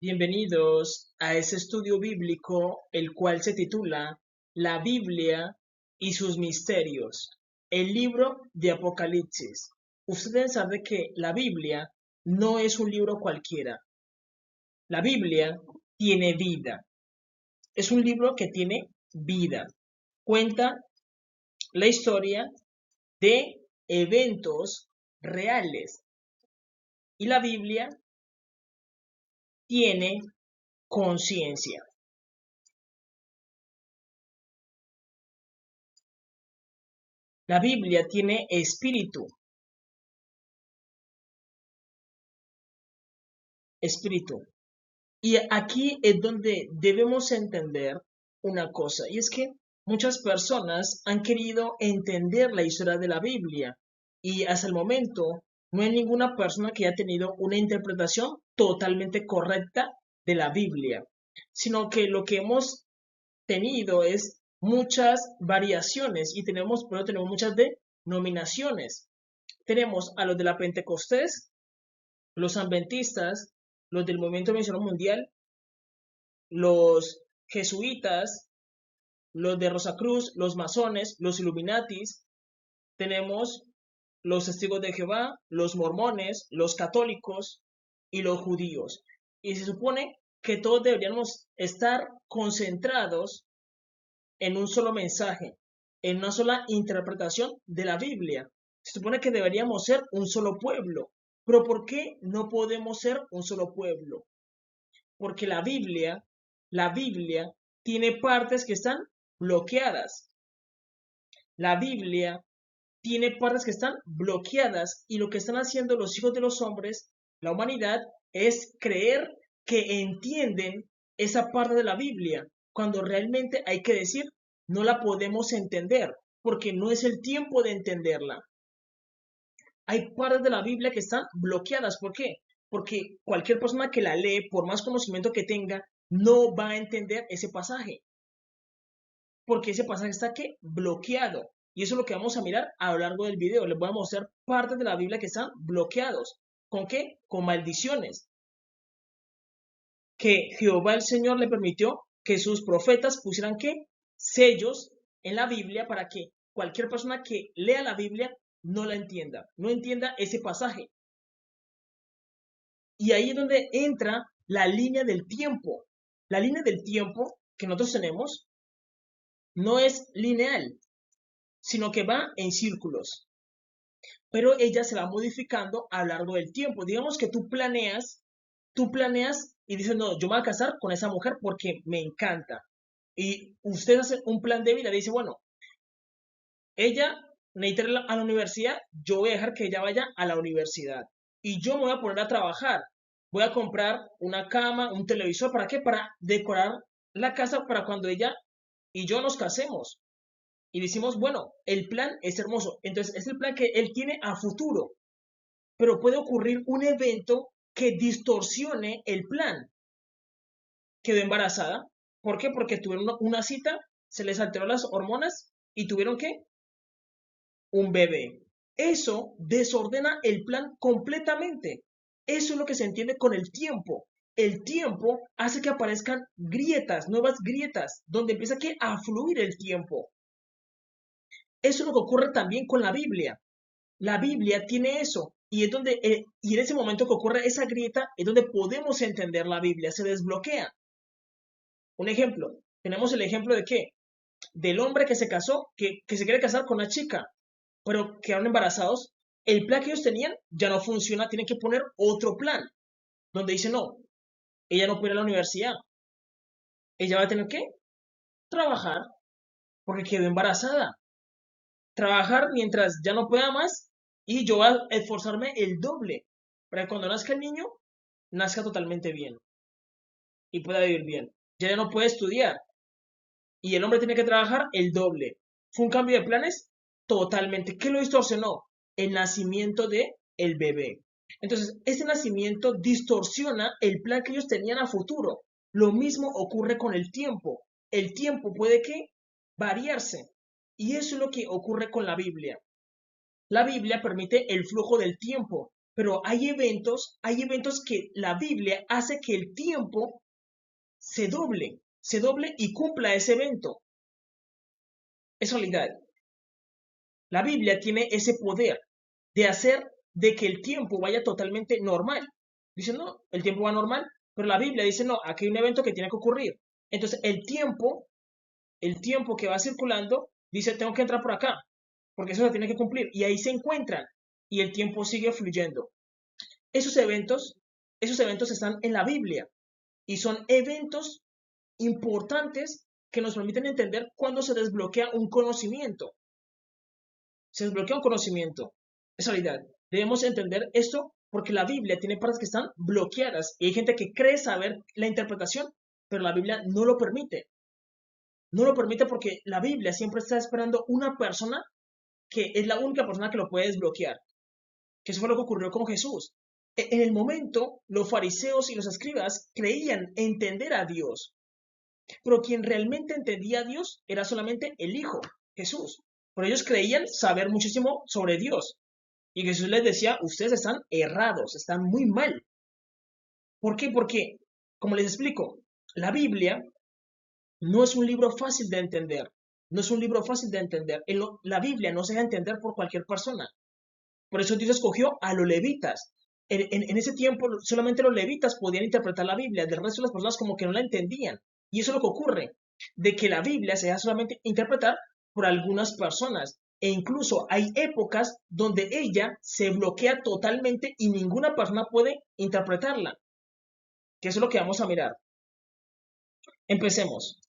Bienvenidos a ese estudio bíblico, el cual se titula La Biblia y sus misterios, el libro de Apocalipsis. Ustedes saben que la Biblia no es un libro cualquiera. La Biblia tiene vida. Es un libro que tiene vida. Cuenta la historia de eventos reales. Y la Biblia tiene conciencia. La Biblia tiene espíritu. Y aquí es donde debemos entender una cosa, y es que muchas personas han querido entender la historia de la Biblia, y hasta el momento no hay ninguna persona que haya tenido una interpretación totalmente correcta de la Biblia, sino que lo que hemos tenido es muchas variaciones y tenemos muchas denominaciones. Tenemos a los de la Pentecostés, los adventistas, los del Movimiento Misionero Mundial, los jesuitas, los de Rosacruz, los masones, los Illuminatis, tenemos los testigos de Jehová, los mormones, los católicos y los judíos. Y se supone que todos deberíamos estar concentrados en un solo mensaje, en una sola interpretación de la Biblia. Se supone que deberíamos ser un solo pueblo. Pero ¿por qué no podemos ser un solo pueblo? Porque la Biblia tiene partes que están bloqueadas. La Biblia tiene partes que están bloqueadas y lo que están haciendo los hijos de los hombres, la humanidad, es creer que entienden esa parte de la Biblia, cuando realmente hay que decir, no la podemos entender, porque no es el tiempo de entenderla. Hay partes de la Biblia que están bloqueadas. ¿Por qué? Porque cualquier persona que la lee, por más conocimiento que tenga, no va a entender ese pasaje. Porque ese pasaje está ¿qué? Bloqueado. Y eso es lo que vamos a mirar a lo largo del video. Les voy a mostrar partes de la Biblia que están bloqueados. ¿Con qué? Con maldiciones. Que Jehová el Señor le permitió que sus profetas pusieran ¿qué? Sellos en la Biblia para que cualquier persona que lea la Biblia no la entienda. No entienda ese pasaje. Y ahí es donde entra la línea del tiempo. La línea del tiempo que nosotros tenemos no es lineal, sino que va en círculos. Pero ella se va modificando a lo largo del tiempo. Digamos que tú planeas y dices, no, yo me voy a casar con esa mujer porque me encanta. Y usted hace un plan de vida, dice, bueno, ella necesita ir a la universidad, yo voy a dejar que ella vaya a la universidad. Y yo me voy a poner a trabajar. Voy a comprar una cama, un televisor, ¿para qué? Para decorar la casa para cuando ella y yo nos casemos. Y decimos, bueno, el plan es hermoso. Entonces, es el plan que él tiene a futuro. Pero puede ocurrir un evento que distorsione el plan. Quedó embarazada. ¿Por qué? Porque tuvieron una cita, se les alteró las hormonas y tuvieron ¿qué? Un bebé. Eso desordena el plan completamente. Eso es lo que se entiende con el tiempo. El tiempo hace que aparezcan grietas, nuevas grietas, donde empieza a fluir el tiempo. Eso es lo que ocurre también con la Biblia. La Biblia tiene eso. Y y en ese momento que ocurre esa grieta es donde podemos entender la Biblia, se desbloquea. Un ejemplo, tenemos el ejemplo de qué? Del hombre que se casó, que se quiere casar con una chica, pero quedaron embarazados. El plan que ellos tenían ya no funciona, tienen que poner otro plan, donde dice no, ella no puede ir a la universidad, ella va a tener que trabajar porque quedó embarazada. Trabajar mientras ya no pueda más y yo voy a esforzarme el doble para que cuando nazca el niño, nazca totalmente bien y pueda vivir bien. Ya no puede estudiar y el hombre tiene que trabajar el doble. Fue un cambio de planes totalmente. ¿Qué lo distorsionó? El nacimiento de el bebé. Entonces, ese nacimiento distorsiona el plan que ellos tenían a futuro. Lo mismo ocurre con el tiempo. El tiempo puede que variarse. Y eso es lo que ocurre con la Biblia. La Biblia permite el flujo del tiempo. Pero hay eventos que la Biblia hace que el tiempo se doble y cumpla ese evento. Es realidad. La Biblia tiene ese poder de hacer de que el tiempo vaya totalmente normal. Dice, no, el tiempo va normal, pero la Biblia dice, no, aquí hay un evento que tiene que ocurrir. Entonces, el tiempo que va circulando, dice, tengo que entrar por acá, porque eso se tiene que cumplir. Y ahí se encuentran y el tiempo sigue fluyendo. Esos eventos, esos eventos están en la Biblia y son eventos importantes que nos permiten entender cuándo se desbloquea un conocimiento. Se desbloquea un conocimiento. Es realidad. Debemos entender esto porque la Biblia tiene partes que están bloqueadas y hay gente que cree saber la interpretación, pero la Biblia no lo permite. No lo permite porque la Biblia siempre está esperando una persona que es la única persona que lo puede desbloquear. Que eso fue lo que ocurrió con Jesús. En el momento, los fariseos y los escribas creían entender a Dios, pero quien realmente entendía a Dios era solamente el Hijo, Jesús. Pero ellos creían saber muchísimo sobre Dios. Y Jesús les decía, ustedes están errados, están muy mal. ¿Por qué? Porque, como les explico, la Biblia no es un libro fácil de entender. No es un libro fácil de entender. La Biblia no se deja entender por cualquier persona. Por eso Dios escogió a los levitas. En ese tiempo solamente los levitas podían interpretar la Biblia, del resto de las personas como que no la entendían. Y eso es lo que ocurre, de que la Biblia se deja solamente interpretar por algunas personas. E incluso hay épocas donde ella se bloquea totalmente y ninguna persona puede interpretarla. Que eso es lo que vamos a mirar. Empecemos.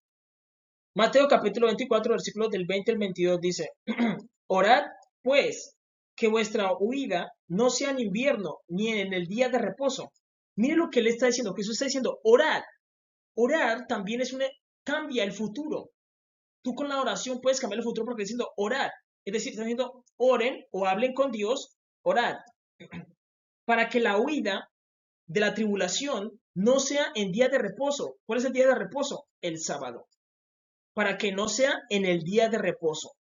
Mateo capítulo 24, versículos del 20 al 22 dice, orad pues que vuestra huida no sea en invierno ni en el día de reposo. Mire lo que le está diciendo, Jesús está diciendo, orad. Orar también cambia el futuro. Tú con la oración puedes cambiar el futuro porque está diciendo orad. Es decir, está diciendo oren o hablen con Dios, orad. Para que la huida de la tribulación no sea en día de reposo. ¿Cuál es el día de reposo? El sábado. Para que no sea en el día de reposo.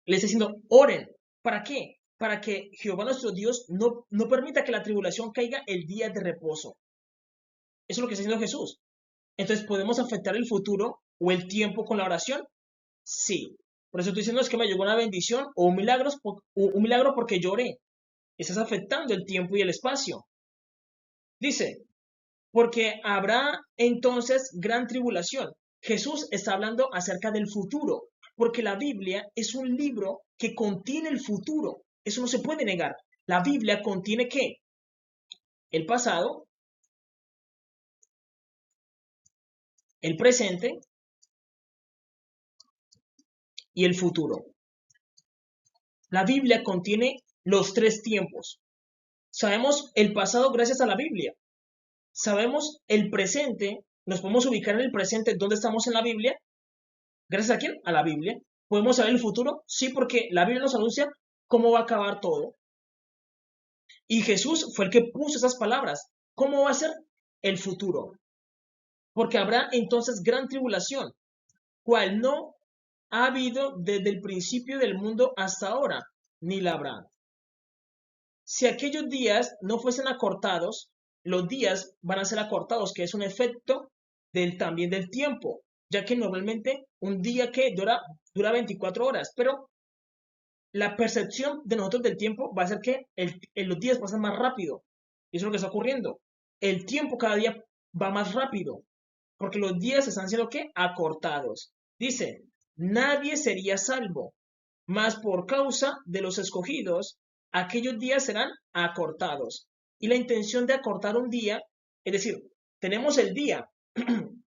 Le está diciendo, oren. ¿Para qué? Para que Jehová nuestro Dios no permita que la tribulación caiga el día de reposo. Eso es lo que está diciendo Jesús. Entonces, ¿podemos afectar el futuro o el tiempo con la oración? Sí. Por eso estoy diciendo es que me llegó una bendición o un milagro porque lloré. Estás afectando el tiempo y el espacio. Dice, porque habrá entonces gran tribulación. Jesús está hablando acerca del futuro, porque la Biblia es un libro que contiene el futuro. Eso no se puede negar. La Biblia contiene ¿qué? El pasado, el presente y el futuro. La Biblia contiene los tres tiempos. Sabemos el pasado gracias a la Biblia. Sabemos el presente, nos podemos ubicar en el presente, ¿dónde estamos en la Biblia? ¿Gracias a quién? A la Biblia. ¿Podemos saber el futuro? Sí, porque la Biblia nos anuncia cómo va a acabar todo. Y Jesús fue el que puso esas palabras. ¿Cómo va a ser el futuro? Porque habrá entonces gran tribulación, cual no ha habido desde el principio del mundo hasta ahora, ni la habrá. Si aquellos días no fuesen acortados, los días van a ser acortados, que es un efecto también del tiempo, ya que normalmente un día que dura 24 horas, pero la percepción de nosotros del tiempo va a ser que los días pasan más rápido. Y eso es lo que está ocurriendo. El tiempo cada día va más rápido, porque los días están siendo ¿qué? Acortados. Dice, nadie sería salvo, mas por causa de los escogidos, aquellos días serán acortados. Y la intención de acortar un día, es decir, tenemos el día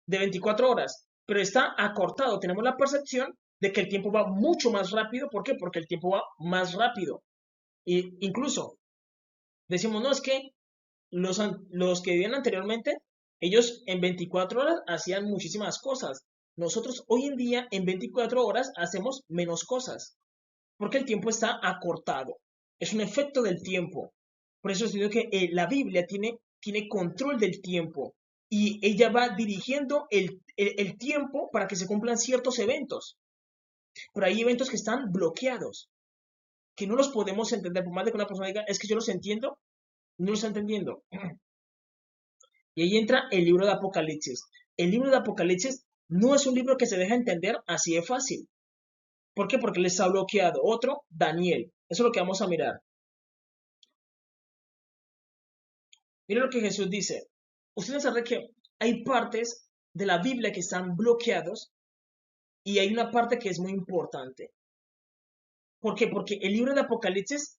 de 24 horas, pero está acortado. Tenemos la percepción de que el tiempo va mucho más rápido. ¿Por qué? Porque el tiempo va más rápido. E incluso decimos, no, es que los que vivían anteriormente, ellos en 24 horas hacían muchísimas cosas. Nosotros hoy en día en 24 horas hacemos menos cosas, porque el tiempo está acortado. Es un efecto del tiempo. Por eso digo que la Biblia tiene control del tiempo y ella va dirigiendo el tiempo para que se cumplan ciertos eventos. Pero hay eventos que están bloqueados. que no los podemos entender, por más de que una persona diga, es que yo los entiendo, no los está entendiendo. Y ahí entra el libro de Apocalipsis. El libro de Apocalipsis no es un libro que se deja entender así de fácil. ¿Por qué? Porque les ha bloqueado. Otro, Daniel. Eso es lo que vamos a mirar. Miren lo que Jesús dice. Ustedes saben que hay partes de la Biblia que están bloqueados y hay una parte que es muy importante. ¿Por qué? Porque el libro de Apocalipsis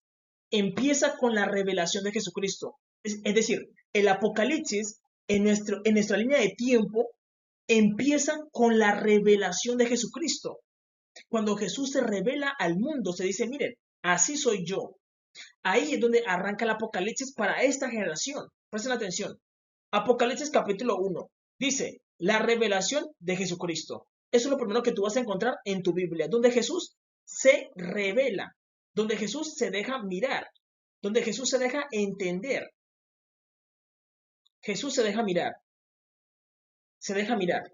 empieza con la revelación de Jesucristo. Es decir, el Apocalipsis en nuestra línea de tiempo empieza con la revelación de Jesucristo. Cuando Jesús se revela al mundo, se dice, miren, así soy yo. Ahí es donde arranca el Apocalipsis para esta generación. Presten atención. Apocalipsis capítulo 1 dice, la revelación de Jesucristo. Eso es lo primero que tú vas a encontrar en tu Biblia, donde Jesús se revela, donde Jesús se deja mirar, donde Jesús se deja entender. Jesús se deja mirar, se deja mirar.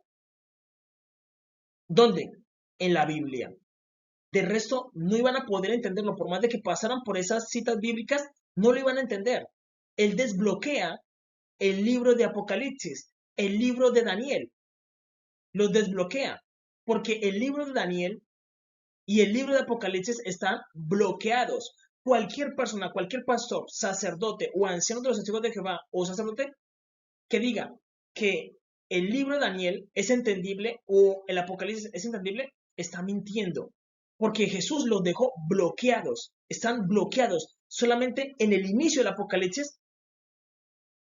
¿Dónde? En la Biblia. De resto, no iban a poder entenderlo, por más de que pasaran por esas citas bíblicas, no lo iban a entender. Él desbloquea el libro de Apocalipsis, el libro de Daniel, los desbloquea, porque el libro de Daniel y el libro de Apocalipsis están bloqueados. Cualquier persona, cualquier pastor, sacerdote o anciano de los testigos de Jehová o sacerdote que diga que el libro de Daniel es entendible o el Apocalipsis es entendible, está mintiendo. Porque Jesús los dejó bloqueados, están bloqueados. Solamente en el inicio del Apocalipsis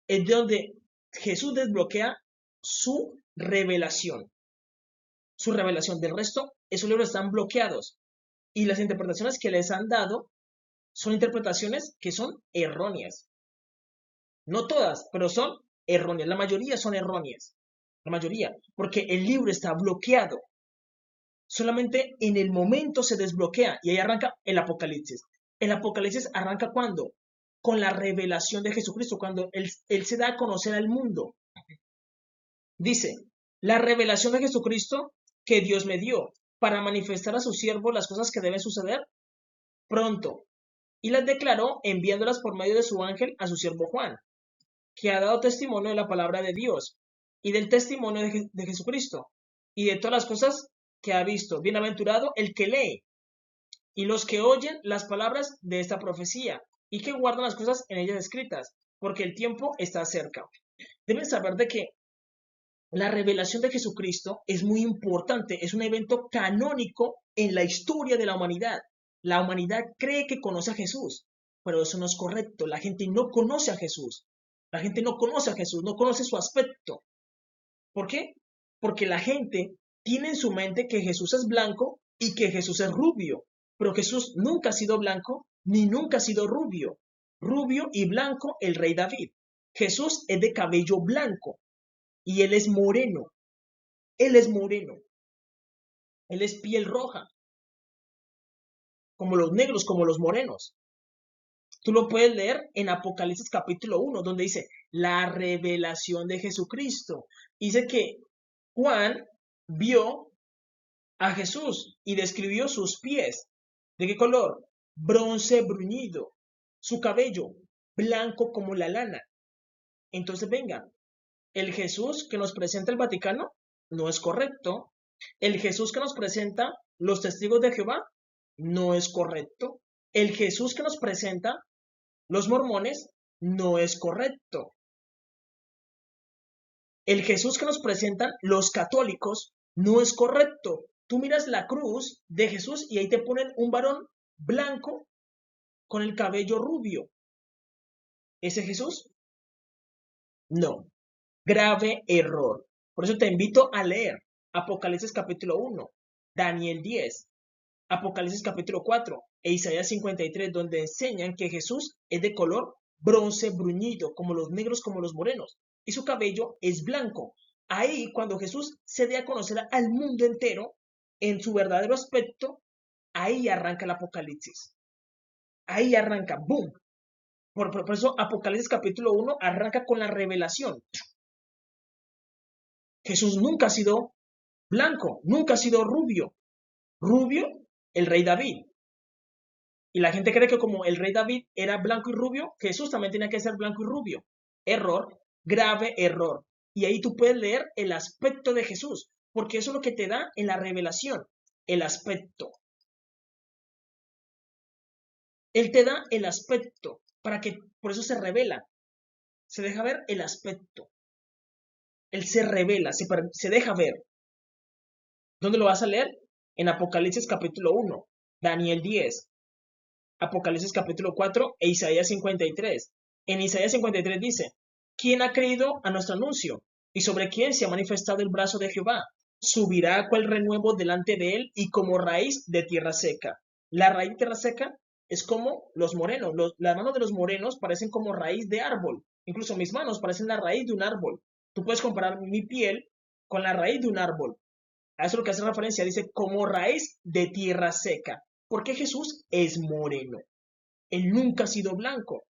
es donde Jesús desbloquea su revelación. Su revelación. Del resto, esos libros están bloqueados. Y las interpretaciones que les han dado son interpretaciones que son erróneas. No todas, pero son erróneas. La mayoría son erróneas. La mayoría. Porque el libro está bloqueado. Solamente en el momento se desbloquea y ahí arranca el Apocalipsis. El Apocalipsis arranca ¿cuándo? Con la revelación de Jesucristo, cuando él se da a conocer al mundo. Dice, la revelación de Jesucristo que Dios me dio para manifestar a su siervo las cosas que deben suceder pronto. Y las declaró enviándolas por medio de su ángel a su siervo Juan, que ha dado testimonio de la palabra de Dios y del testimonio de Jesucristo y de todas las cosas que ha visto. Bienaventurado el que lee y los que oyen las palabras de esta profecía y que guardan las cosas en ellas escritas, porque el tiempo está cerca. Deben saber de que la revelación de Jesucristo es muy importante, es un evento canónico en la historia de la humanidad. La humanidad cree que conoce a Jesús, pero eso no es correcto. La gente no conoce a Jesús. La gente no conoce a Jesús, no conoce su aspecto. ¿Por qué? Porque la gente tiene en su mente que Jesús es blanco y que Jesús es rubio, pero Jesús nunca ha sido blanco ni nunca ha sido rubio. Rubio y blanco el rey David. Jesús es de cabello blanco y él es moreno. Él es moreno. Él es piel roja, como los negros, como los morenos. Tú lo puedes leer en Apocalipsis capítulo 1, donde dice la revelación de Jesucristo. Dice que Juan vio a Jesús y describió sus pies. ¿De qué color? Bronce bruñido. Su cabello, blanco como la lana. Entonces venga, el Jesús que nos presenta el Vaticano no es correcto. El Jesús que nos presenta los testigos de Jehová no es correcto. El Jesús que nos presenta los mormones no es correcto. El Jesús que nos presentan los católicos no es correcto. Tú miras la cruz de Jesús y ahí te ponen un varón blanco con el cabello rubio. ¿Ese Jesús? No. Grave error. Por eso te invito a leer Apocalipsis capítulo 1, Daniel 10, Apocalipsis capítulo 4 e Isaías 53, donde enseñan que Jesús es de color bronce bruñido, como los negros, como los morenos, y su cabello es blanco. Ahí, cuando Jesús se dé a conocer al mundo entero en su verdadero aspecto, ahí arranca el Apocalipsis. Ahí arranca, ¡boom! Por eso Apocalipsis capítulo 1 arranca con la revelación. Jesús nunca ha sido blanco, nunca ha sido rubio. Rubio, el rey David. Y la gente cree que como el rey David era blanco y rubio, Jesús también tenía que ser blanco y rubio. Error, grave error. Y ahí tú puedes leer el aspecto de Jesús, porque eso es lo que te da en la revelación, el aspecto. Él te da el aspecto, por eso se revela, se deja ver el aspecto. Él se revela, se deja ver. ¿Dónde lo vas a leer? En Apocalipsis capítulo 1, Daniel 10, Apocalipsis capítulo 4 e Isaías 53. En Isaías 53 dice, ¿quién ha creído a nuestro anuncio? ¿Y sobre quién se ha manifestado el brazo de Jehová? Subirá cual renuevo delante de él y como raíz de tierra seca. La raíz de tierra seca es como los morenos. Las manos de los morenos parecen como raíz de árbol. Incluso mis manos parecen la raíz de un árbol. Tú puedes comparar mi piel con la raíz de un árbol. A eso es lo que hace referencia. Dice como raíz de tierra seca. Porque Jesús es moreno. Él nunca ha sido blanco.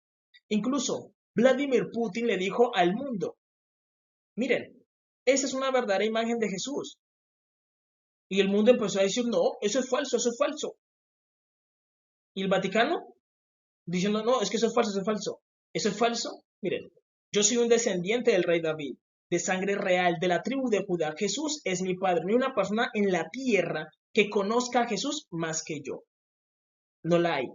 Incluso Vladimir Putin le dijo al mundo, miren, esa es una verdadera imagen de Jesús. Y el mundo empezó a decir, no, eso es falso, eso es falso. Y el Vaticano diciendo, no, es que eso es falso, eso es falso. Eso es falso. Miren, yo soy un descendiente del rey David, de sangre real, de la tribu de Judá. Jesús es mi padre. No hay una persona en la tierra que conozca a Jesús más que yo. No la hay.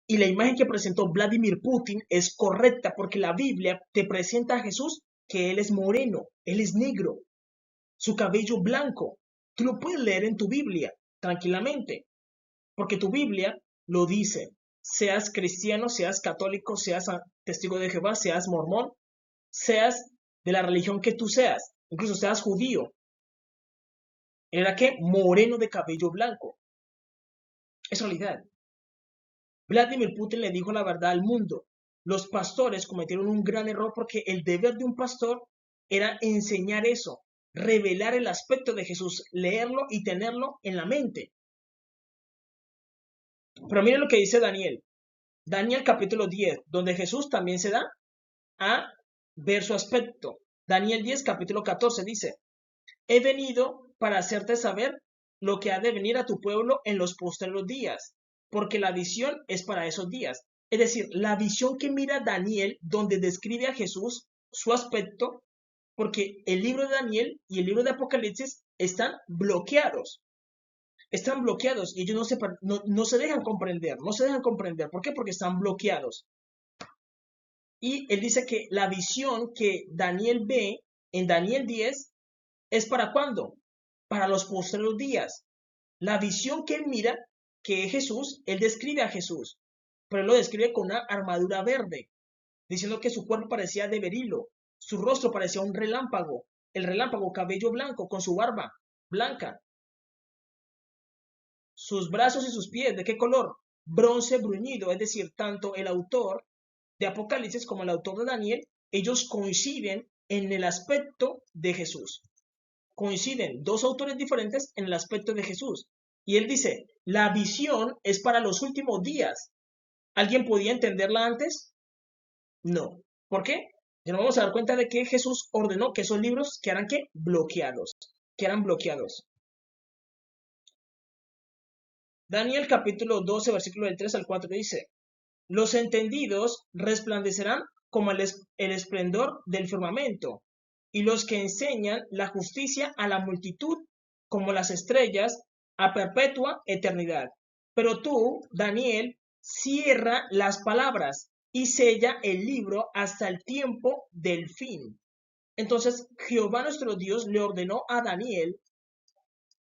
Y la imagen que presentó Vladimir Putin es correcta porque la Biblia te presenta a Jesús que él es moreno, él es negro, su cabello blanco. Tú lo puedes leer en tu Biblia tranquilamente, porque tu Biblia lo dice. Seas cristiano, seas católico, seas testigo de Jehová, seas mormón, seas de la religión que tú seas, incluso seas judío. Era que moreno de cabello blanco. Es realidad. Vladimir Putin le dijo la verdad al mundo. Los pastores cometieron un gran error porque el deber de un pastor era enseñar eso, revelar el aspecto de Jesús, leerlo y tenerlo en la mente. Pero miren lo que dice Daniel. Daniel capítulo 10, donde Jesús también se da a ver su aspecto. Daniel 10 capítulo 14 dice, he venido para hacerte saber lo que ha de venir a tu pueblo en los postreros días, porque la visión es para esos días. Es decir, la visión que mira Daniel, donde describe a Jesús, su aspecto, porque el libro de Daniel y el libro de Apocalipsis están bloqueados. Están bloqueados y ellos no se dejan comprender, no se dejan comprender. ¿Por qué? Porque están bloqueados. Y él dice que la visión que Daniel ve en Daniel 10 es para ¿cuándo? Para los postreros días. La visión que él mira, que es Jesús, él describe a Jesús, pero él lo describe con una armadura verde, diciendo que su cuerpo parecía de berilo, su rostro parecía un relámpago, el relámpago cabello blanco con su barba blanca, sus brazos y sus pies, ¿de qué color? Bronce bruñido, es decir, tanto el autor de Apocalipsis como el autor de Daniel, ellos coinciden en el aspecto de Jesús. Coinciden dos autores diferentes en el aspecto de Jesús. Y él dice, la visión es para los últimos días. ¿Alguien podía entenderla antes? No. ¿Por qué? Ya nos vamos a dar cuenta de que Jesús ordenó que esos libros quedaran ¿qué? Bloqueados. Que eran bloqueados. Daniel capítulo 12, versículo del 3 al 4 dice, los entendidos resplandecerán como el esplendor del firmamento, y los que enseñan la justicia a la multitud como las estrellas a perpetua eternidad. Pero tú, Daniel, cierra las palabras y sella el libro hasta el tiempo del fin. Entonces Jehová nuestro Dios le ordenó a Daniel,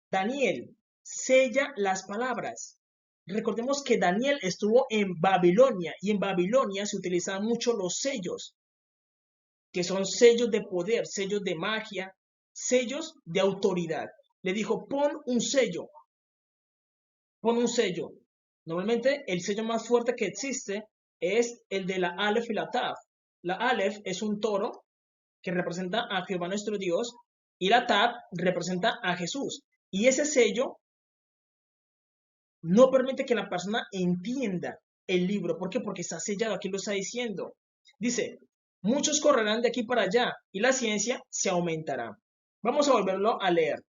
Daniel, sella las palabras. Recordemos que Daniel estuvo en Babilonia y en Babilonia se utilizaban mucho los sellos, que son sellos de poder, sellos de magia, sellos de autoridad. Le dijo, pon un sello, pon un sello. Normalmente el sello más fuerte que existe es el de la Aleph y la Taf. La Aleph es un toro que representa a Jehová nuestro Dios y la Taf representa a Jesús. Y ese sello no permite que la persona entienda el libro. ¿Por qué? Porque está sellado. Aquí lo está diciendo. Dice, muchos correrán de aquí para allá y la ciencia se aumentará. Vamos a volverlo a leer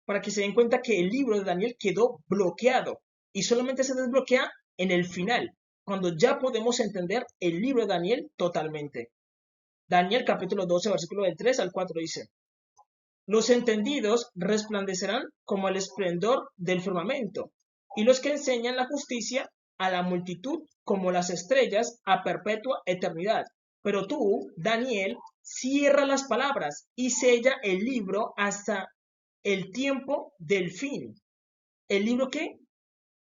para que se den cuenta que el libro de Daniel quedó bloqueado y solamente se desbloquea en el final, cuando ya podemos entender el libro de Daniel totalmente. Daniel capítulo 12, versículo del 3 al 4 dice: los entendidos resplandecerán como el esplendor del firmamento, y los que enseñan la justicia a la multitud como las estrellas a perpetua eternidad. Pero tú, Daniel, cierra las palabras y sella el libro hasta el tiempo del fin. ¿El libro qué?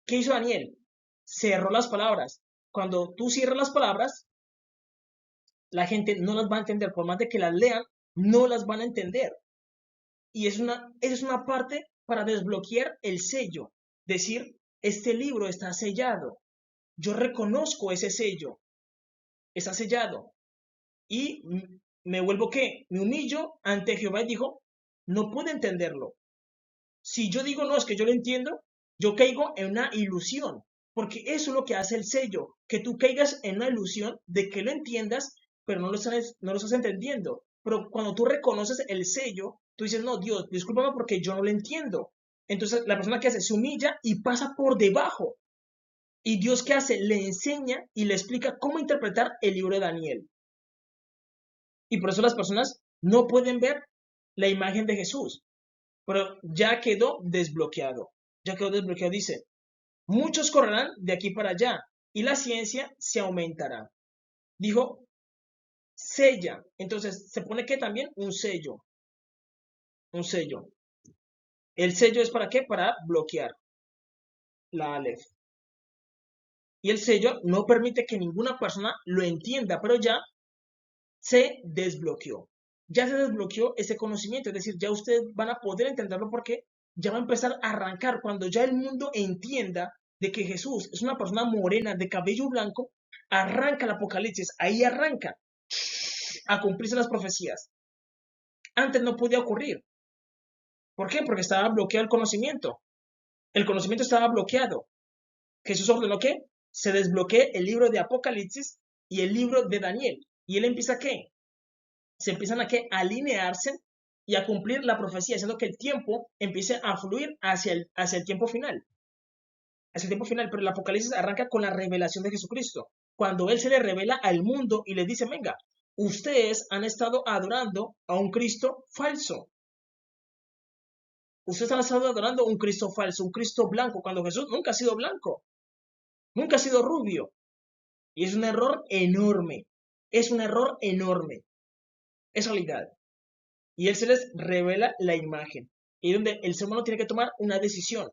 ¿Qué hizo Daniel? Cerró las palabras. Cuando tú cierras las palabras, la gente no las va a entender. Por más de que las lean, no las van a entender. Y esa es una parte para desbloquear el sello. Decir, este libro está sellado. Yo reconozco ese sello. Está sellado. Y me vuelvo ¿qué? Me humillo ante Jehová y digo, no puedo entenderlo. Si yo digo, no, es que yo lo entiendo, yo caigo en una ilusión. Porque eso es lo que hace el sello. Que tú caigas en una ilusión de que lo entiendas, pero no lo estás entendiendo. Pero cuando tú reconoces el sello, tú dices, no, Dios, discúlpame porque yo no lo entiendo. Entonces la persona que hace se humilla y pasa por debajo. Y Dios ¿qué hace? Le enseña y le explica cómo interpretar el libro de Daniel. Y por eso las personas no pueden ver la imagen de Jesús. Pero ya quedó desbloqueado. Ya quedó desbloqueado, dice, muchos correrán de aquí para allá y la ciencia se aumentará. Dijo, sella. Entonces se pone que también un sello. Un sello. El sello es para qué? Para bloquear la Aleph. Y el sello no permite que ninguna persona lo entienda, pero ya se desbloqueó. Ya se desbloqueó ese conocimiento, es decir, ya ustedes van a poder entenderlo porque ya va a empezar a arrancar. Cuando ya el mundo entienda de que Jesús es una persona morena de cabello blanco, arranca el Apocalipsis, ahí arranca a cumplirse las profecías. Antes no podía ocurrir. ¿Por qué? Porque estaba bloqueado el conocimiento. El conocimiento estaba bloqueado. Jesús ordenó que se desbloquee el libro de Apocalipsis y el libro de Daniel. ¿Y él empieza qué? Se empiezan a qué? A alinearse y a cumplir la profecía, haciendo que el tiempo empiece a fluir hacia el tiempo final. Hacia el tiempo final, pero el Apocalipsis arranca con la revelación de Jesucristo. Cuando Él se le revela al mundo y le dice, venga, ustedes han estado adorando a un Cristo falso. Ustedes han estado adorando a un Cristo falso, un Cristo blanco, cuando Jesús nunca ha sido blanco, nunca ha sido rubio. Y es un error enorme. Es un error enorme. Es realidad. Y Él se les revela la imagen. Y donde el ser humano tiene que tomar una decisión.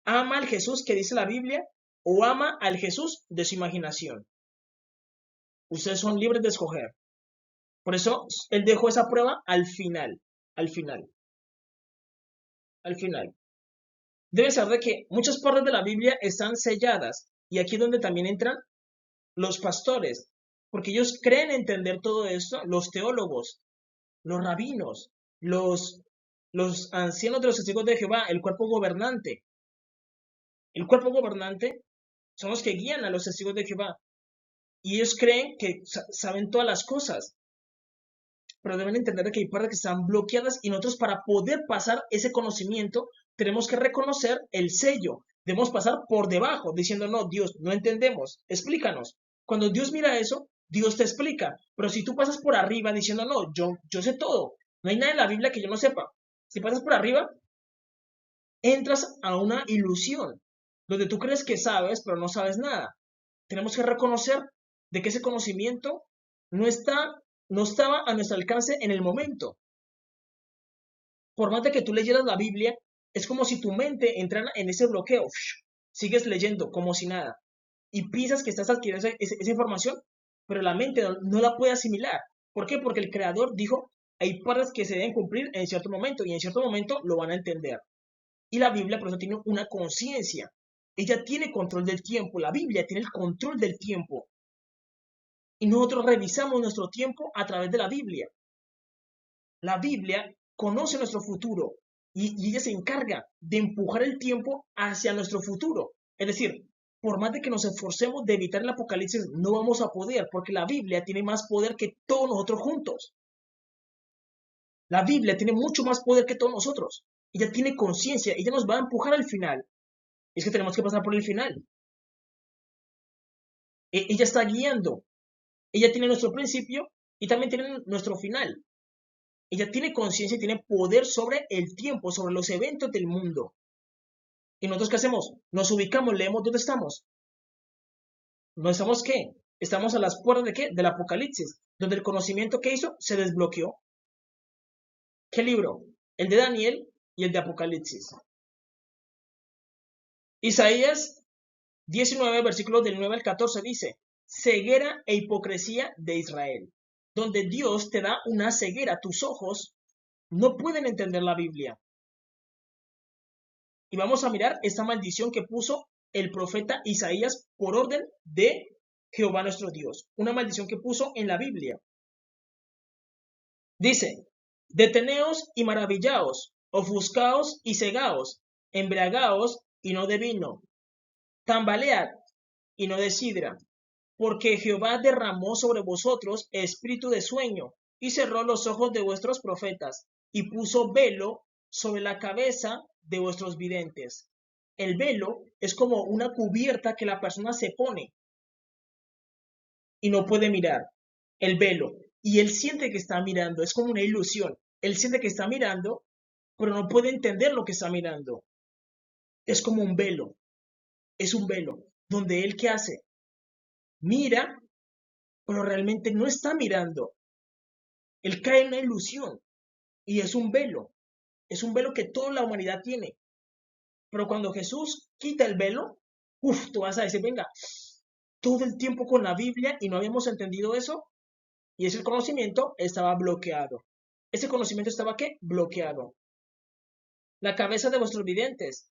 ¿Ama al Jesús que dice la Biblia o ama al Jesús de su imaginación? Ustedes son libres de escoger. Por eso Él dejó esa prueba al final. Al final. Al final. Debe ser de que muchas partes de la Biblia están selladas. Y aquí es donde también entran los pastores. Porque ellos creen entender todo esto, los teólogos, los rabinos, los ancianos de los testigos de Jehová, el cuerpo gobernante. El cuerpo gobernante son los que guían a los testigos de Jehová. Y ellos creen que saben todas las cosas. Pero deben entender que hay partes que están bloqueadas y nosotros para poder pasar ese conocimiento tenemos que reconocer el sello. Debemos pasar por debajo diciendo, no, Dios, no entendemos, explícanos. Cuando Dios mira eso, Dios te explica. Pero si tú pasas por arriba diciendo, no, yo sé todo, no hay nada en la Biblia que yo no sepa. Si pasas por arriba, entras a una ilusión donde tú crees que sabes, pero no sabes nada. Tenemos que reconocer de que ese conocimiento no estaba a nuestro alcance en el momento. Por más de que tú leyeras la Biblia, es como si tu mente entrara en ese bloqueo. Sigues leyendo como si nada. Y piensas que estás adquiriendo esa información, pero la mente no la puede asimilar. ¿Por qué? Porque el Creador dijo, hay partes que se deben cumplir en cierto momento y en cierto momento lo van a entender. Y la Biblia por eso tiene una conciencia. Ella tiene control del tiempo. La Biblia tiene el control del tiempo. Y nosotros revisamos nuestro tiempo a través de la Biblia. La Biblia conoce nuestro futuro y ella se encarga de empujar el tiempo hacia nuestro futuro. Es decir, por más de que nos esforcemos de evitar el apocalipsis, no vamos a poder, porque la Biblia tiene más poder que todos nosotros juntos. La Biblia tiene mucho más poder que todos nosotros. Ella tiene conciencia, ella nos va a empujar al final. Es que tenemos que pasar por el final. Ella está guiando. Ella tiene nuestro principio y también tiene nuestro final. Ella tiene conciencia y tiene poder sobre el tiempo, sobre los eventos del mundo. ¿Y nosotros qué hacemos? Nos ubicamos, leemos dónde estamos. ¿No estamos qué? Estamos a las puertas de qué? Del Apocalipsis, donde el conocimiento que hizo se desbloqueó. ¿Qué libro? El de Daniel y el de Apocalipsis. Isaías 19, versículos del 9 al 14 dice, ceguera e hipocresía de Israel, donde Dios te da una ceguera, tus ojos no pueden entender la Biblia. Y vamos a mirar esta maldición que puso el profeta Isaías por orden de Jehová nuestro Dios. Una maldición que puso en la Biblia. Dice, deteneos y maravillaos, ofuscaos y cegaos, embriagaos y no de vino, tambalead y no de sidra, porque Jehová derramó sobre vosotros espíritu de sueño y cerró los ojos de vuestros profetas y puso velo sobre la cabeza de vuestros videntes. El velo es como una cubierta que la persona se pone y no puede mirar. El velo. Y él siente que está mirando. Es como una ilusión. Él siente que está mirando, pero no puede entender lo que está mirando. Es como un velo. Es un velo. Donde él, ¿qué hace? Mira, pero realmente no está mirando. Él cae en una ilusión. Y es un velo. Es un velo que toda la humanidad tiene. Pero cuando Jesús quita el velo, tú vas a decir, venga, todo el tiempo con la Biblia y no habíamos entendido eso. Y ese conocimiento estaba bloqueado. Ese conocimiento estaba, ¿qué? Bloqueado. La cabeza de vuestros videntes.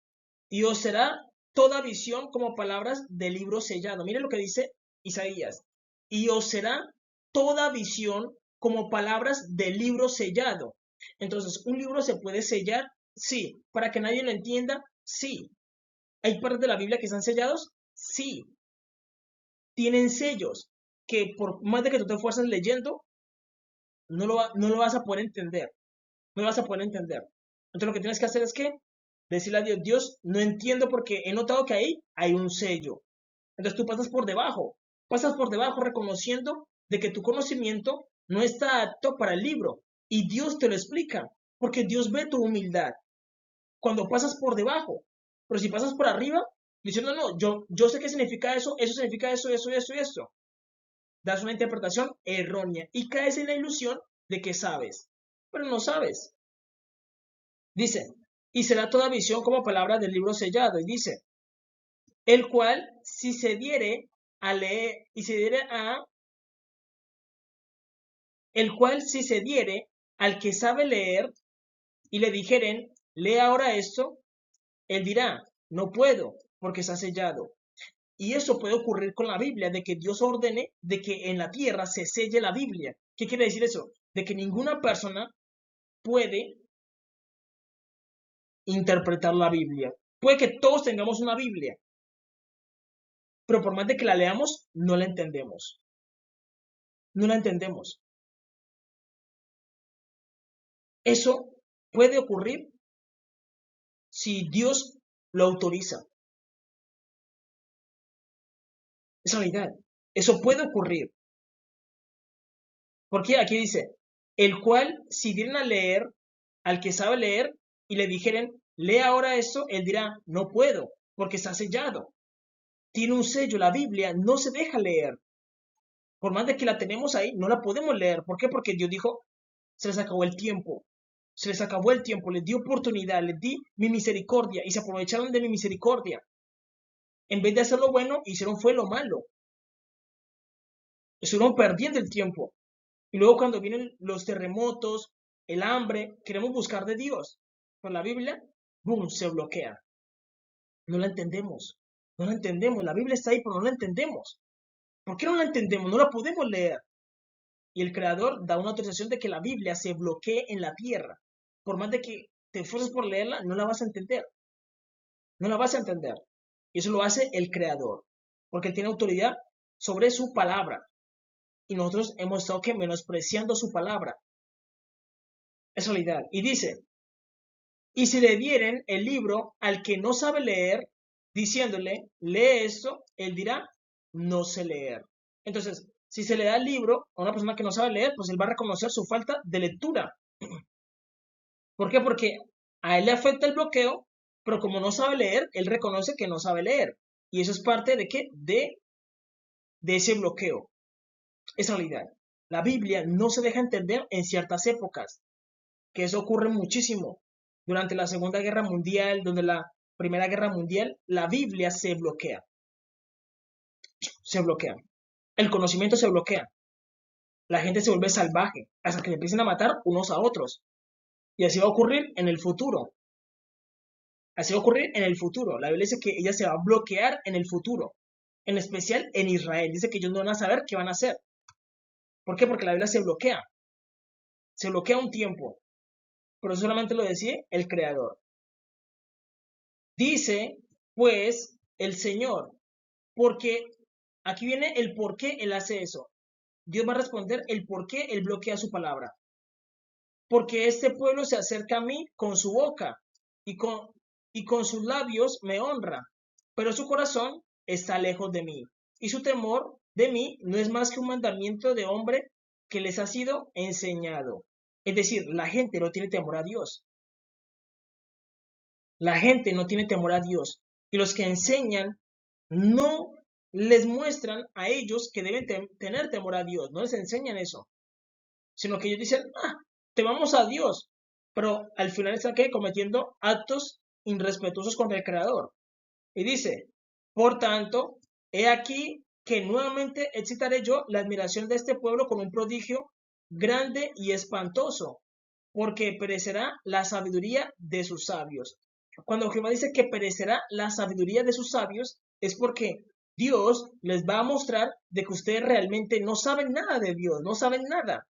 Y os será toda visión como palabras de libro sellado. Mire lo que dice Isaías. Y os será toda visión como palabras de libro sellado. Entonces, ¿un libro se puede sellar? Sí. ¿Para que nadie lo entienda? Sí. ¿Hay partes de la Biblia que están sellados? Sí. Tienen sellos que por más de que tú te esfuerces leyendo, no lo vas a poder entender. No lo vas a poder entender. Entonces lo que tienes que hacer es que decirle a Dios, Dios, no entiendo porque he notado que ahí hay un sello. Entonces tú pasas por debajo reconociendo de que tu conocimiento no está apto para el libro. Y Dios te lo explica, porque Dios ve tu humildad. Cuando pasas por debajo, pero si pasas por arriba, diciendo, no, yo sé qué significa eso significa eso y eso. Das una interpretación errónea y caes en la ilusión de que sabes, pero no sabes. Dice, y será toda visión como palabra del libro sellado. Y dice, el cual si se diere a leer, y se diere a, el cual si se diere al que sabe leer, y le dijeren, lee ahora esto, él dirá, no puedo, porque está sellado. Y eso puede ocurrir con la Biblia, de que Dios ordene de que en la tierra se selle la Biblia. ¿Qué quiere decir eso? De que ninguna persona puede interpretar la Biblia. Puede que todos tengamos una Biblia, pero por más de que la leamos, no la entendemos. No la entendemos. Eso puede ocurrir si Dios lo autoriza. Es realidad. Eso puede ocurrir. Porque aquí dice, el cual si dieran a leer al que sabe leer y le dijeren, lee ahora esto, él dirá, no puedo, porque está sellado. Tiene un sello, la Biblia no se deja leer. Por más de que la tenemos ahí, no la podemos leer. ¿Por qué? Porque Dios dijo, se les acabó el tiempo. Se les acabó el tiempo, les di oportunidad, les di mi misericordia y se aprovecharon de mi misericordia. En vez de hacer lo bueno, hicieron fue lo malo. Estuvieron perdiendo el tiempo. Y luego cuando vienen los terremotos, el hambre, queremos buscar de Dios. Con la Biblia, ¡boom!, se bloquea. No la entendemos. No la entendemos. La Biblia está ahí, pero no la entendemos. ¿Por qué no la entendemos? No la podemos leer. Y el Creador da una autorización de que la Biblia se bloquee en la tierra. Por más de que te esfuerces por leerla, no la vas a entender. No la vas a entender. Y eso lo hace el Creador. Porque Él tiene autoridad sobre su palabra. Y nosotros hemos estado que menospreciando su palabra. Es realidad. Y dice, y si le dieren el libro al que no sabe leer, diciéndole, lee esto, él dirá, no sé leer. Entonces, si se le da el libro a una persona que no sabe leer, pues él va a reconocer su falta de lectura. ¿Por qué? Porque a él le afecta el bloqueo, pero como no sabe leer, él reconoce que no sabe leer. Y eso es parte de qué? De ese bloqueo. Es realidad. La Biblia no se deja entender en ciertas épocas, que eso ocurre muchísimo. Durante la Segunda Guerra Mundial, donde la Primera Guerra Mundial, la Biblia se bloquea. Se bloquea. El conocimiento se bloquea. La gente se vuelve salvaje hasta que empiecen a matar unos a otros. Y así va a ocurrir en el futuro. Así va a ocurrir en el futuro. La Biblia dice que ella se va a bloquear en el futuro. En especial en Israel. Dice que ellos no van a saber qué van a hacer. ¿Por qué? Porque la Biblia se bloquea. Se bloquea un tiempo. Pero solamente lo decide el Creador. Dice, pues, el Señor. Porque aquí viene el por qué Él hace eso. Dios va a responder el por qué Él bloquea su palabra. Porque este pueblo se acerca a mí con su boca y con sus labios me honra, pero su corazón está lejos de mí, y su temor de mí no es más que un mandamiento de hombre que les ha sido enseñado. Es decir, la gente no tiene temor a Dios. La gente no tiene temor a Dios. Y los que enseñan no les muestran a ellos que deben tener temor a Dios. No les enseñan eso. Sino que ellos dicen, temamos a Dios, pero al final están cometiendo actos irrespetuosos contra el Creador. Y dice, por tanto, he aquí que nuevamente excitaré yo la admiración de este pueblo con un prodigio grande y espantoso, porque perecerá la sabiduría de sus sabios. Cuando Jehová dice que perecerá la sabiduría de sus sabios, es porque Dios les va a mostrar de que ustedes realmente no saben nada de Dios, no saben nada,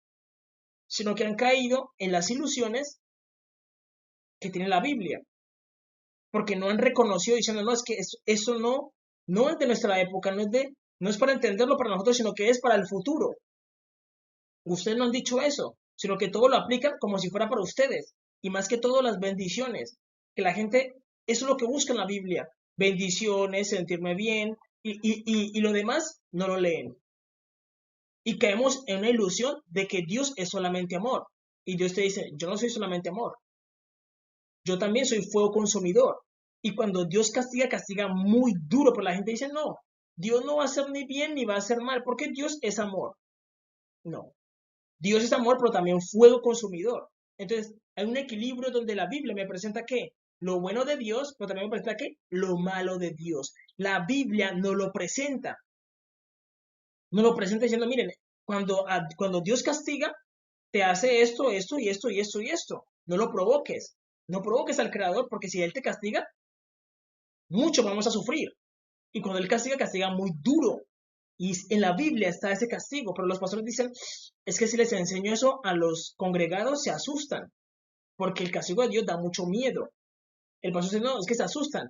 sino que han caído en las ilusiones que tiene la Biblia, porque no han reconocido diciendo, no, es que eso no es de nuestra época, no es para entenderlo para nosotros, sino que es para el futuro. Ustedes no han dicho eso, sino que todo lo aplican como si fuera para ustedes, y más que todo las bendiciones, que la gente, eso es lo que busca en la Biblia, bendiciones, sentirme bien, y lo demás no lo leen. Y caemos en una ilusión de que Dios es solamente amor. Y Dios te dice, yo no soy solamente amor. Yo también soy fuego consumidor. Y cuando Dios castiga, castiga muy duro. Pero la gente dice, no, Dios no va a hacer ni bien ni va a hacer mal, porque Dios es amor. No. Dios es amor, pero también fuego consumidor. Entonces, hay un equilibrio donde la Biblia me presenta que lo bueno de Dios, pero también me presenta que lo malo de Dios. La Biblia no lo presenta. No lo presenta diciendo, miren, cuando Dios castiga, te hace esto, esto y esto y esto y esto. No lo provoques. No provoques al Creador, porque si Él te castiga, mucho vamos a sufrir. Y cuando Él castiga, castiga muy duro. Y en la Biblia está ese castigo, pero los pastores dicen, es que si les enseño eso a los congregados, se asustan, porque el castigo de Dios da mucho miedo. El pastor dice, no, es que se asustan.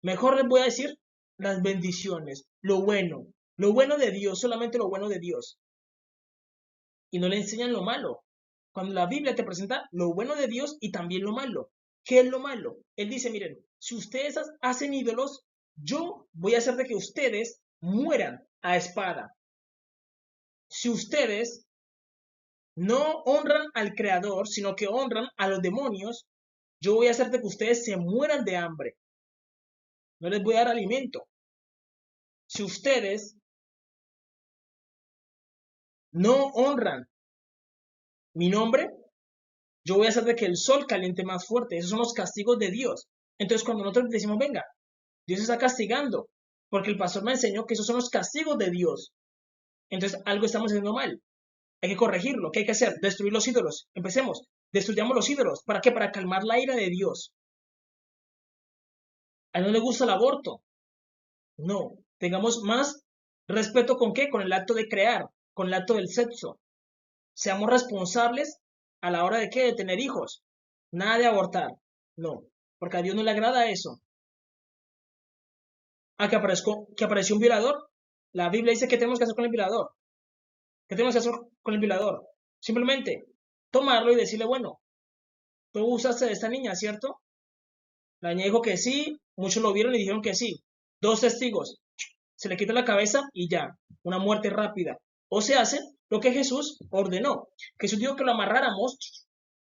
Mejor les voy a decir las bendiciones, lo bueno de Dios, solamente lo bueno de Dios. Y no le enseñan lo malo. Cuando la Biblia te presenta lo bueno de Dios y también lo malo. ¿Qué es lo malo? Él dice, miren, si ustedes hacen ídolos, yo voy a hacer de que ustedes mueran a espada. Si ustedes no honran al Creador, sino que honran a los demonios, yo voy a hacer de que ustedes se mueran de hambre. No les voy a dar alimento. Si ustedes no honran mi nombre, yo voy a hacer de que el sol caliente más fuerte. Esos son los castigos de Dios. Entonces, cuando nosotros decimos, venga, Dios está castigando, porque el pastor me enseñó que esos son los castigos de Dios. Entonces, algo estamos haciendo mal. Hay que corregirlo. ¿Qué hay que hacer? Destruir los ídolos. Empecemos. Destruyamos los ídolos. ¿Para qué? Para calmar la ira de Dios. A él no le gusta el aborto. No. Tengamos más respeto con qué? Con el acto de crear, con el acto del sexo. Seamos responsables a la hora de qué? De tener hijos. Nada de abortar. No. Porque a Dios no le agrada eso. Que apareció un violador. La Biblia dice que tenemos que hacer con el violador. ¿Qué tenemos que hacer con el violador? Simplemente tomarlo y decirle, bueno, tú usaste de esta niña, ¿cierto? La niña dijo que sí, muchos lo vieron y dijeron que sí. Dos testigos. se le quita la cabeza y ya, una muerte rápida. O se hace lo que Jesús ordenó. Jesús dijo que lo amarráramos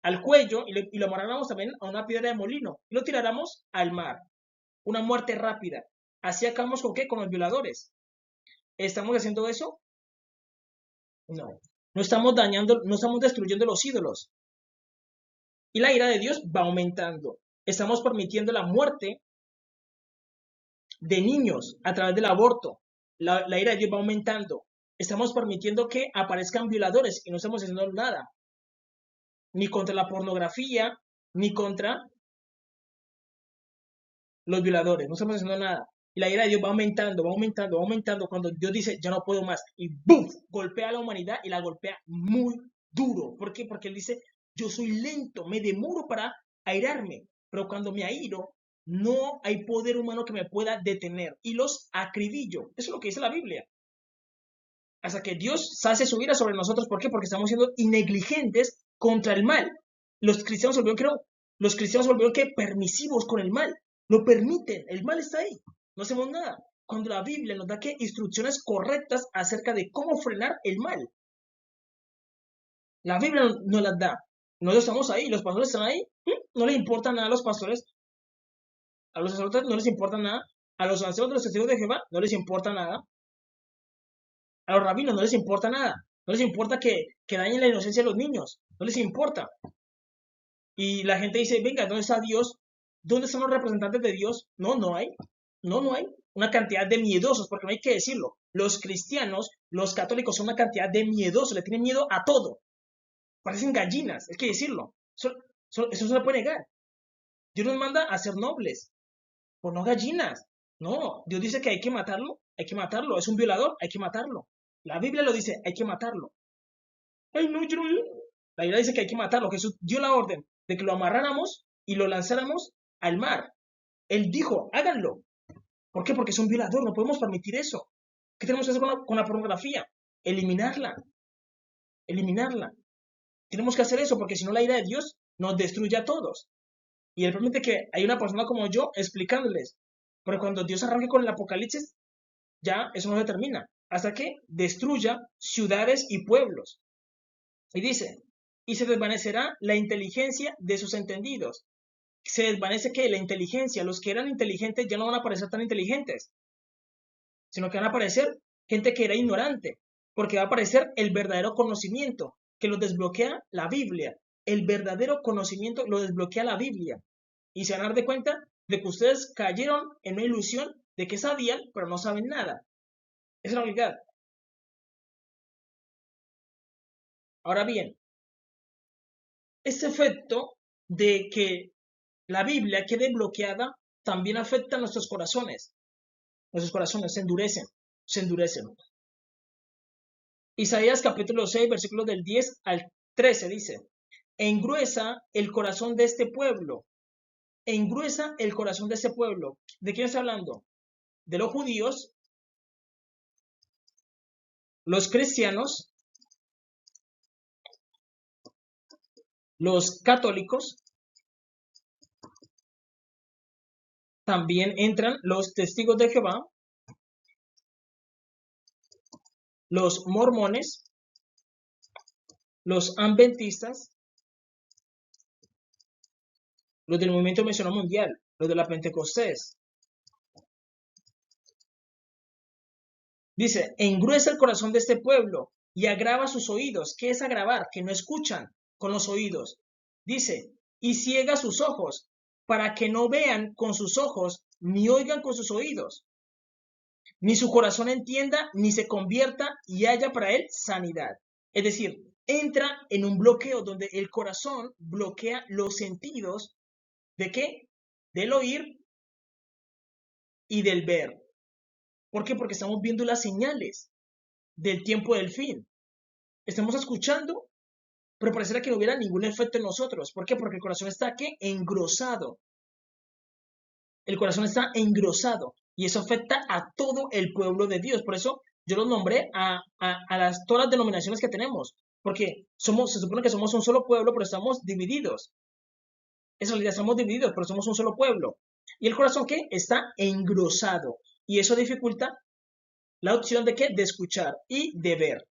al cuello y lo amarráramos también a una piedra de molino y lo tiráramos al mar. Una muerte rápida. Así acabamos con qué? Con los violadores. ¿Estamos haciendo eso? No. No estamos dañando, no estamos destruyendo los ídolos. Y la ira de Dios va aumentando. Estamos permitiendo la muerte de niños a través del aborto. La ira de Dios va aumentando. Estamos permitiendo que aparezcan violadores y no estamos haciendo nada. Ni contra la pornografía, ni contra los violadores. No estamos haciendo nada. Y la ira de Dios va aumentando, va aumentando, va aumentando. Cuando Dios dice, ya no puedo más. Y ¡bum! Golpea a la humanidad y la golpea muy duro. ¿Por qué? Porque Él dice, yo soy lento, me demoro para airarme. Pero cuando me airo, no hay poder humano que me pueda detener. Y los acribillo. Eso es lo que dice la Biblia. Hasta que Dios sace su ira sobre nosotros. ¿Por qué? Porque estamos siendo negligentes contra el mal. Los cristianos volvieron que permisivos con el mal. Lo permiten. El mal está ahí. No hacemos nada. Cuando la Biblia nos da que instrucciones correctas acerca de cómo frenar el mal. La Biblia nos las da. Nosotros estamos ahí. Los pastores están ahí. No les importa nada a los pastores. A los sacerdotes no les importa nada. A los ancianos de los testigos de Jehová no les importa nada. A los rabinos no les importa nada. No les importa que dañen la inocencia de los niños. No les importa. Y la gente dice, venga, ¿dónde está Dios? ¿Dónde están los representantes de Dios? No, no hay. No hay. Una cantidad de miedosos, porque no hay que decirlo. Los cristianos, los católicos son una cantidad de miedosos. Le tienen miedo a todo. Parecen gallinas, hay que decirlo. Eso se lo puede negar. Dios nos manda a ser nobles, pues no gallinas. No, Dios dice que hay que matarlo, hay que matarlo. Es un violador, hay que matarlo. La Biblia lo dice, hay que matarlo. Ay, no, yo no. La Biblia dice que hay que matarlo. Jesús dio la orden de que lo amarráramos y lo lanzáramos al mar. Él dijo, háganlo. ¿Por qué? Porque es un violador, no podemos permitir eso. ¿Qué tenemos que hacer con la pornografía? Eliminarla. Eliminarla. Tenemos que hacer eso porque si no la ira de Dios nos destruye a todos. Y Él permite que hay una persona como yo explicándoles. Pero cuando Dios arranque con el apocalipsis, ya eso no se termina. Hasta que destruya ciudades y pueblos. Y dice, y se desvanecerá la inteligencia de sus entendidos. Se desvanece que la inteligencia, los que eran inteligentes ya no van a parecer tan inteligentes, sino que van a aparecer gente que era ignorante, porque va a aparecer el verdadero conocimiento, que lo desbloquea la Biblia. El verdadero conocimiento lo desbloquea la Biblia. Y se van a dar de cuenta de que ustedes cayeron en una ilusión de que sabían, pero no saben nada. Esa es la realidad. Ahora bien, ese efecto de que la Biblia quede bloqueada también afecta a nuestros corazones. Nuestros corazones se endurecen, se endurecen. Isaías capítulo 6, versículos del 10 al 13 dice, engruesa el corazón de este pueblo, engruesa el corazón de este pueblo. ¿De quién está hablando? De los judíos, los cristianos, los católicos, también entran los testigos de Jehová, los mormones, los adventistas, los del movimiento misionero mundial, los de la Pentecostés. Dice, engruesa el corazón de este pueblo y agrava sus oídos. ¿Qué es agravar? Que no escuchan con los oídos. Dice, y ciega sus ojos, para que no vean con sus ojos, ni oigan con sus oídos, ni su corazón entienda, ni se convierta y haya para él sanidad. Es decir, entra en un bloqueo donde el corazón bloquea los sentidos. ¿De qué? Del oír y del ver. ¿Por qué? Porque estamos viendo las señales del tiempo del fin. Estamos escuchando, pero pareciera que no hubiera ningún efecto en nosotros. ¿Por qué? Porque el corazón está ¿qué? Engrosado. El corazón está engrosado y eso afecta a todo el pueblo de Dios. Por eso yo los nombré a todas las denominaciones que tenemos. Porque se supone que somos un solo pueblo, pero estamos divididos. En realidad estamos divididos, pero somos un solo pueblo. Y el corazón ¿qué? Está engrosado. Y eso dificulta la opción de qué, de escuchar y de ver.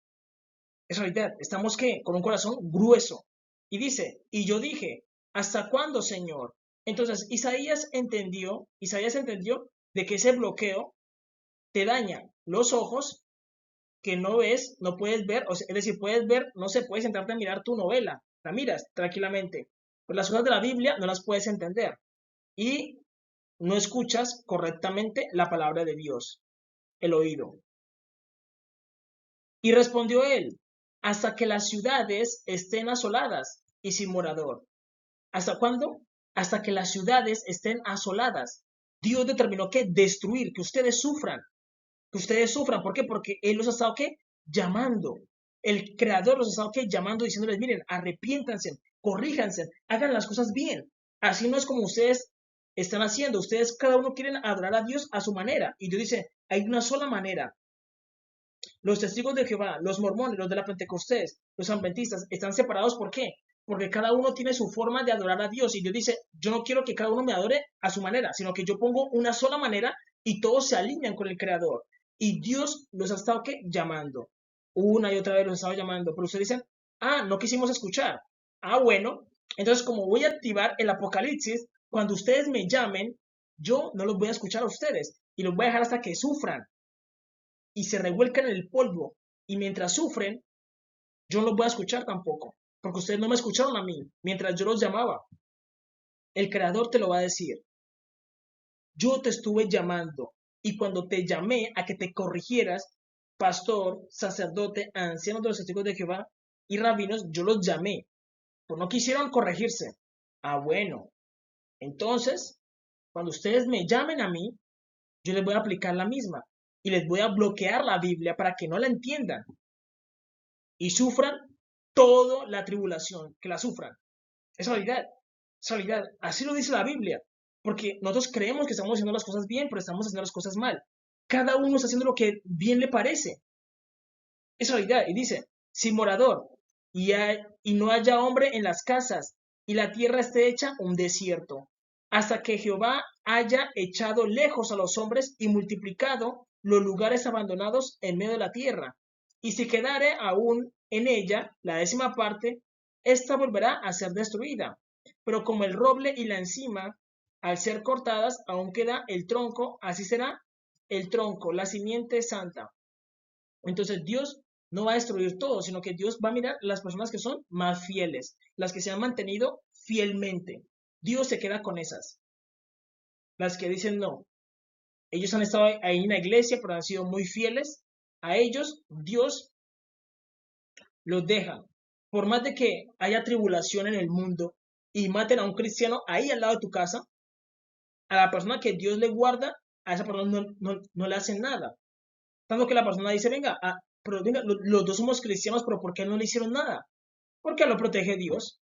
Es realidad, estamos ¿qué? Con un corazón grueso. Y dice, y yo dije, ¿hasta cuándo, Señor? Entonces Isaías entendió de que ese bloqueo te daña los ojos, que no ves, no puedes ver, o sea, es decir, puedes ver, no se puede sentarte a mirar tu novela, la miras tranquilamente, pero las cosas de la Biblia no las puedes entender y no escuchas correctamente la palabra de Dios, el oído. Y respondió él, hasta que las ciudades estén asoladas y sin morador. ¿Hasta cuándo? Hasta que las ciudades estén asoladas. Dios determinó que destruir, que ustedes sufran. Que ustedes sufran. ¿Por qué? Porque Él los ha estado ¿qué? Llamando. El Creador los ha estado ¿qué? Llamando, diciéndoles, miren, arrepiéntanse, corríjanse, hagan las cosas bien. Así no es como ustedes están haciendo. Ustedes cada uno quieren adorar a Dios a su manera. Y Dios dice, hay una sola manera. Los testigos de Jehová, los mormones, los de la Pentecostés, los adventistas, están separados. ¿Por qué? Porque cada uno tiene su forma de adorar a Dios. Y Dios dice, yo no quiero que cada uno me adore a su manera, sino que yo pongo una sola manera y todos se alinean con el Creador. Y Dios los ha estado ¿qué? Llamando. Una y otra vez los ha estado llamando. Pero ustedes dicen, no quisimos escuchar. Bueno. Entonces, como voy a activar el Apocalipsis, cuando ustedes me llamen, yo no los voy a escuchar a ustedes. Y los voy a dejar hasta que sufran y se revuelcan en el polvo y mientras sufren, yo no los voy a escuchar tampoco, porque ustedes no me escucharon a mí mientras yo los llamaba. El Creador te lo va a decir. Yo te estuve llamando y cuando te llamé a que te corrigieras, pastor, sacerdote, anciano de los testigos de Jehová y rabinos, yo los llamé, pues no quisieron corregirse. Bueno, entonces, cuando ustedes me llamen a mí, yo les voy a aplicar la misma y les voy a bloquear la Biblia para que no la entiendan y sufran toda la tribulación, que la sufran. Es realidad, es realidad. Así lo dice la Biblia, porque nosotros creemos que estamos haciendo las cosas bien, pero estamos haciendo las cosas mal. Cada uno está haciendo lo que bien le parece. Es realidad. Y dice, sin morador, y no haya hombre en las casas, y la tierra esté hecha un desierto, hasta que Jehová haya echado lejos a los hombres y multiplicado los lugares abandonados en medio de la tierra. Y si quedare aún en ella la 10ª parte, ésta volverá a ser destruida. Pero como el roble y la encima, al ser cortadas, aún queda el tronco, así será el tronco, la simiente santa. Entonces Dios no va a destruir todo, sino que Dios va a mirar las personas que son más fieles, las que se han mantenido fielmente. Dios se queda con esas. Las que dicen no. Ellos han estado ahí en la iglesia, pero han sido muy fieles. A ellos Dios los deja. Por más de que haya tribulación en el mundo y maten a un cristiano ahí al lado de tu casa, a la persona que Dios le guarda, a esa persona no le hacen nada. Tanto que la persona dice, venga, pero venga, los dos somos cristianos, pero ¿por qué no le hicieron nada? Porque lo protege Dios.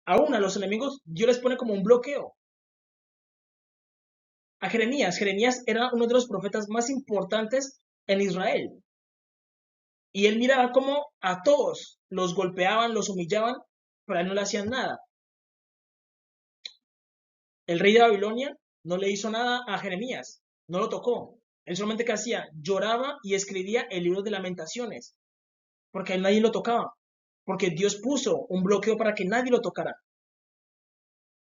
Aún a los enemigos, Dios les pone como un bloqueo. A Jeremías era uno de los profetas más importantes en Israel. Y él miraba cómo a todos los golpeaban, los humillaban, pero a él no le hacían nada. El rey de Babilonia no le hizo nada a Jeremías, no lo tocó. Él solamente que hacía, lloraba y escribía el libro de Lamentaciones, porque a él nadie lo tocaba, porque Dios puso un bloqueo para que nadie lo tocara.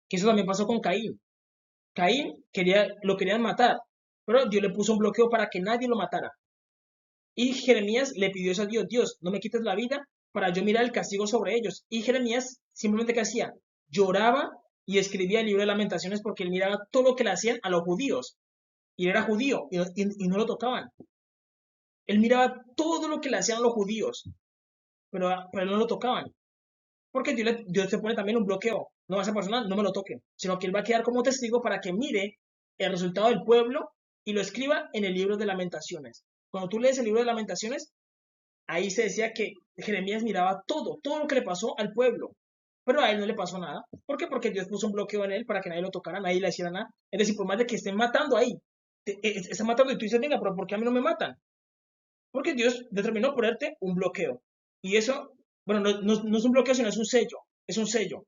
Que eso también pasó con Caín. Caín lo querían matar, pero Dios le puso un bloqueo para que nadie lo matara. Y Jeremías le pidió eso a Dios, Dios, no me quites la vida para yo mirar el castigo sobre ellos. Y Jeremías simplemente ¿qué hacía? Lloraba y escribía el libro de Lamentaciones porque él miraba todo lo que le hacían a los judíos. Y él era judío y no lo tocaban. Él miraba todo lo que le hacían a los judíos, pero él no lo tocaban. Porque Dios te pone también un bloqueo. No, a esa persona no me lo toque, sino que él va a quedar como testigo para que mire el resultado del pueblo y lo escriba en el libro de Lamentaciones. Cuando tú lees el libro de Lamentaciones, ahí se decía que Jeremías miraba todo lo que le pasó al pueblo, pero a él no le pasó nada. ¿Por qué? Porque Dios puso un bloqueo en él para que nadie lo tocara, nadie le hiciera nada. Es decir, por más de que estén matando ahí, están matando y tú dices, venga, pero ¿por qué a mí no me matan? Porque Dios determinó ponerte un bloqueo. Y eso, bueno, no es un bloqueo, sino es un sello. Es un sello.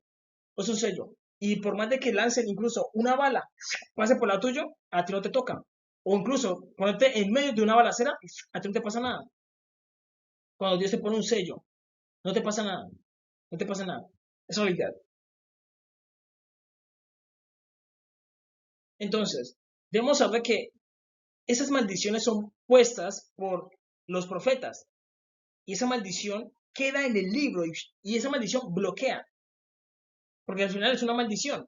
Es un sello. Y por más de que lancen incluso una bala, pase por la tuyo, a ti no te toca. O incluso ponerte en medio de una balacera, a ti no te pasa nada. Cuando Dios te pone un sello, no te pasa nada. No te pasa nada. Es realidad. Entonces, debemos saber que esas maldiciones son puestas por los profetas. Y esa maldición queda en el libro y esa maldición bloquea. Porque al final es una maldición.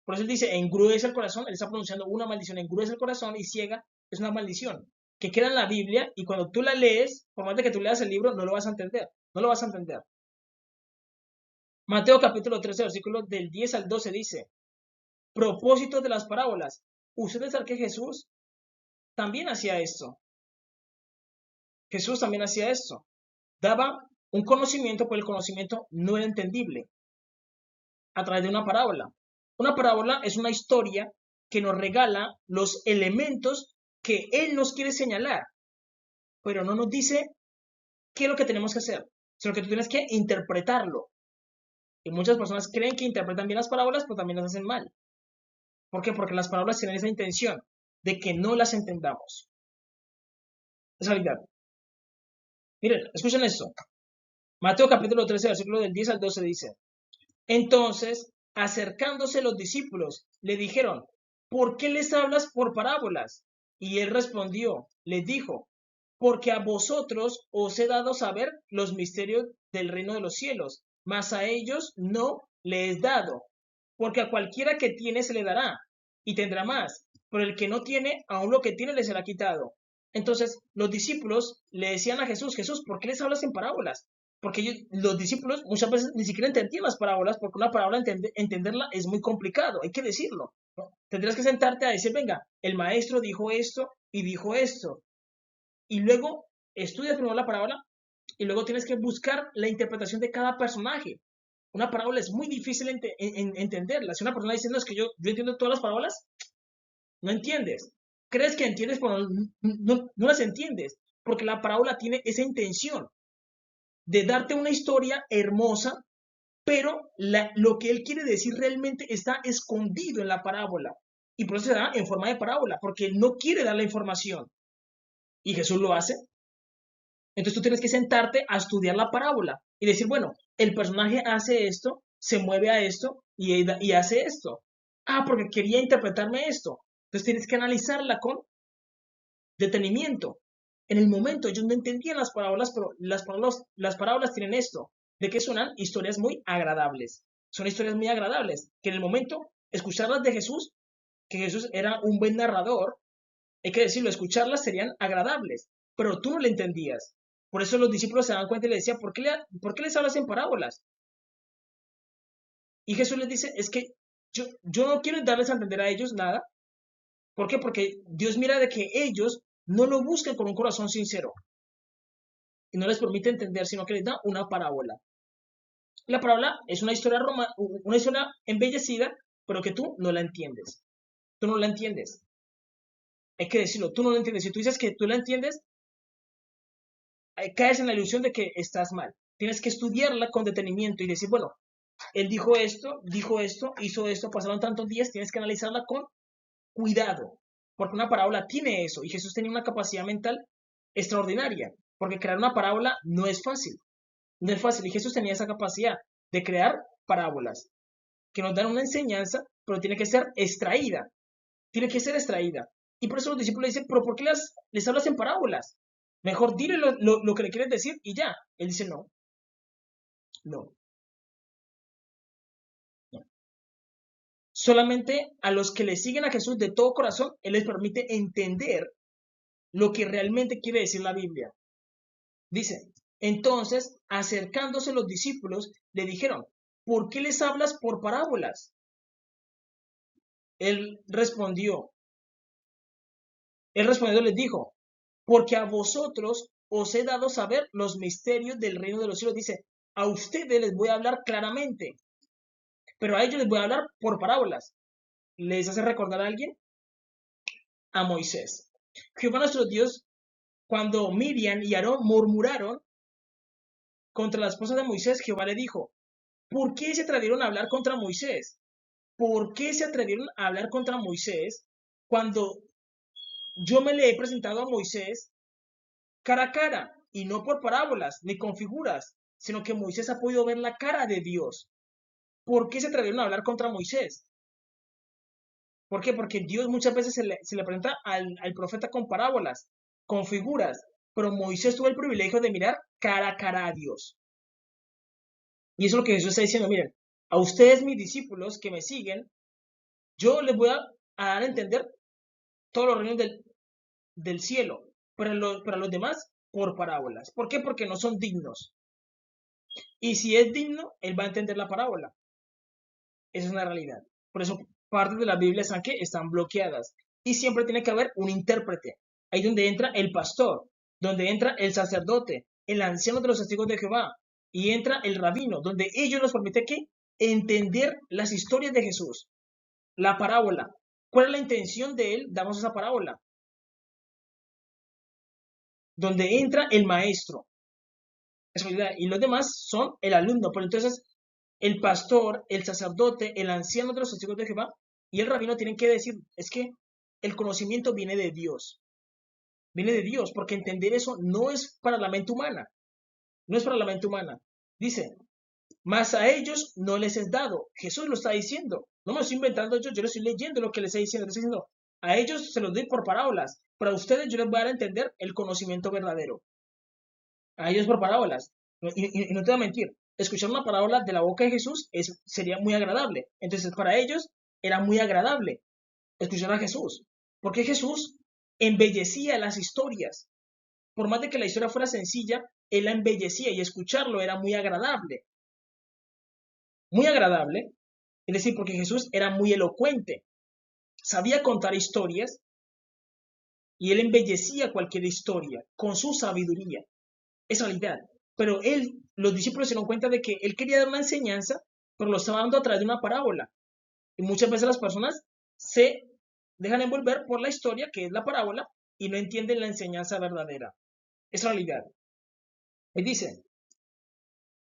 Por eso él dice, engruesa el corazón. Él está pronunciando una maldición, engruesa el corazón y ciega. Es una maldición que queda en la Biblia y cuando tú la lees, por más de que tú leas el libro, no lo vas a entender. No lo vas a entender. Mateo capítulo 13, versículos del 10 al 12 dice, propósito de las parábolas. Ustedes saben que Jesús también hacía esto. Jesús también hacía esto. Daba un conocimiento, pero el conocimiento no era entendible a través de una parábola. Una parábola es una historia que nos regala los elementos que Él nos quiere señalar, pero no nos dice qué es lo que tenemos que hacer, sino que tú tienes que interpretarlo. Y muchas personas creen que interpretan bien las parábolas, pero también las hacen mal. ¿Por qué? Porque las parábolas tienen esa intención de que no las entendamos. Es realidad. Miren, escuchen esto. Mateo capítulo 13, versículo del 10 al 12 dice, entonces, acercándose los discípulos, le dijeron, ¿por qué les hablas por parábolas? Y él respondió, les dijo, porque a vosotros os he dado saber los misterios del reino de los cielos, mas a ellos no les he dado, porque a cualquiera que tiene se le dará, y tendrá más, pero el que no tiene, aún lo que tiene le será quitado. Entonces, los discípulos le decían a Jesús, Jesús, ¿por qué les hablas en parábolas? Porque los discípulos muchas veces ni siquiera entendían las parábolas, porque una parábola entenderla es muy complicado, hay que decirlo, ¿no? Tendrás que sentarte a decir, venga, el maestro dijo esto y dijo esto, y luego estudias primero la parábola y luego tienes que buscar la interpretación de cada personaje. Una parábola es muy difícil entenderla. Si una persona dice, no, es que yo entiendo todas las parábolas, no entiendes. Crees que entiendes, pero no las entiendes, porque la parábola tiene esa intención de darte una historia hermosa, pero lo que él quiere decir realmente está escondido en la parábola. Y por eso se da en forma de parábola, porque él no quiere dar la información. Y Jesús lo hace. Entonces tú tienes que sentarte a estudiar la parábola y decir, bueno, el personaje hace esto, se mueve a esto y hace esto. Ah, porque quería interpretarme esto. Entonces tienes que analizarla con detenimiento. En el momento ellos no entendían las parábolas, pero las parábolas tienen esto, de que son historias muy agradables. Son historias muy agradables, que en el momento escucharlas de Jesús, que Jesús era un buen narrador, hay que decirlo, escucharlas serían agradables, pero tú no le entendías. Por eso los discípulos se dan cuenta y le decían, ¿por qué les hablas en parábolas? Y Jesús les dice, es que yo no quiero darles a entender a ellos nada. ¿Por qué? Porque Dios mira de que ellos no lo busquen con un corazón sincero y no les permite entender, sino que les da una parábola. La parábola es una historia embellecida, pero que tú no la entiendes. Tú no la entiendes. Hay que decirlo, tú no la entiendes. Si tú dices que tú la entiendes, caes en la ilusión de que estás mal. Tienes que estudiarla con detenimiento y decir, bueno, él dijo esto, hizo esto, pasaron tantos días, tienes que analizarla con cuidado, porque una parábola tiene eso, y Jesús tenía una capacidad mental extraordinaria, porque crear una parábola no es fácil, no es fácil, y Jesús tenía esa capacidad de crear parábolas, que nos dan una enseñanza, pero tiene que ser extraída, y por eso los discípulos dicen, pero ¿por qué les hablas en parábolas? Mejor dile lo que le quieres decir y ya. Él dice, no, no, no. Solamente a los que le siguen a Jesús de todo corazón, Él les permite entender lo que realmente quiere decir la Biblia. Dice, entonces, acercándose los discípulos, le dijeron, ¿por qué les hablas por parábolas? Él respondió, él respondiendo les dijo, porque a vosotros os he dado saber los misterios del reino de los cielos. Dice, a ustedes les voy a hablar claramente, pero a ellos les voy a hablar por parábolas. ¿Les hace recordar a alguien? A Moisés. Jehová nuestro Dios, cuando Miriam y Aarón murmuraron contra la esposa de Moisés, Jehová le dijo, ¿por qué se atrevieron a hablar contra Moisés? ¿Por qué se atrevieron a hablar contra Moisés cuando yo me le he presentado a Moisés cara a cara, y no por parábolas ni con figuras, sino que Moisés ha podido ver la cara de Dios. ¿Por qué se atrevieron a hablar contra Moisés? ¿Por qué? Porque Dios muchas veces se le presenta al profeta con parábolas, con figuras, pero Moisés tuvo el privilegio de mirar cara a cara a Dios. Y eso es lo que Jesús está diciendo, miren, a ustedes mis discípulos que me siguen, yo les voy a dar a entender todos los reinos del cielo, pero a los demás por parábolas. ¿Por qué? Porque no son dignos. Y si es digno, él va a entender la parábola. Esa es una realidad. Por eso partes de la Biblia están bloqueadas. Y siempre tiene que haber un intérprete. Ahí donde entra el pastor, donde entra el sacerdote, el anciano de los testigos de Jehová, y entra el rabino, donde ellos nos permiten que entender las historias de Jesús, la parábola. ¿Cuál es la intención de él? Damos esa parábola. Donde entra el maestro. Y los demás son el alumno. Pero entonces, el pastor, el sacerdote, el anciano de los testigos de Jehová y el rabino tienen que decir, es que el conocimiento viene de Dios. Viene de Dios, porque entender eso no es para la mente humana. No es para la mente humana. Dice, mas a ellos no les es dado. Jesús lo está diciendo. No me lo estoy inventando yo le estoy leyendo lo que les está diciendo. Les estoy diciendo, a ellos se los doy por parábolas, pero a ustedes yo les voy a dar a entender el conocimiento verdadero. A ellos por parábolas. Y no te voy a mentir, escuchar una parábola de la boca de Jesús sería muy agradable. Entonces, para ellos era muy agradable escuchar a Jesús, porque Jesús embellecía las historias. Por más de que la historia fuera sencilla, él la embellecía y escucharlo era muy agradable. Muy agradable, es decir, porque Jesús era muy elocuente, sabía contar historias y él embellecía cualquier historia con su sabiduría. Es realidad. Pero los discípulos se dieron cuenta de que él quería dar una enseñanza, pero lo estaba dando a través de una parábola. Y muchas veces las personas se dejan envolver por la historia, que es la parábola, y no entienden la enseñanza verdadera. Es realidad. Él dice,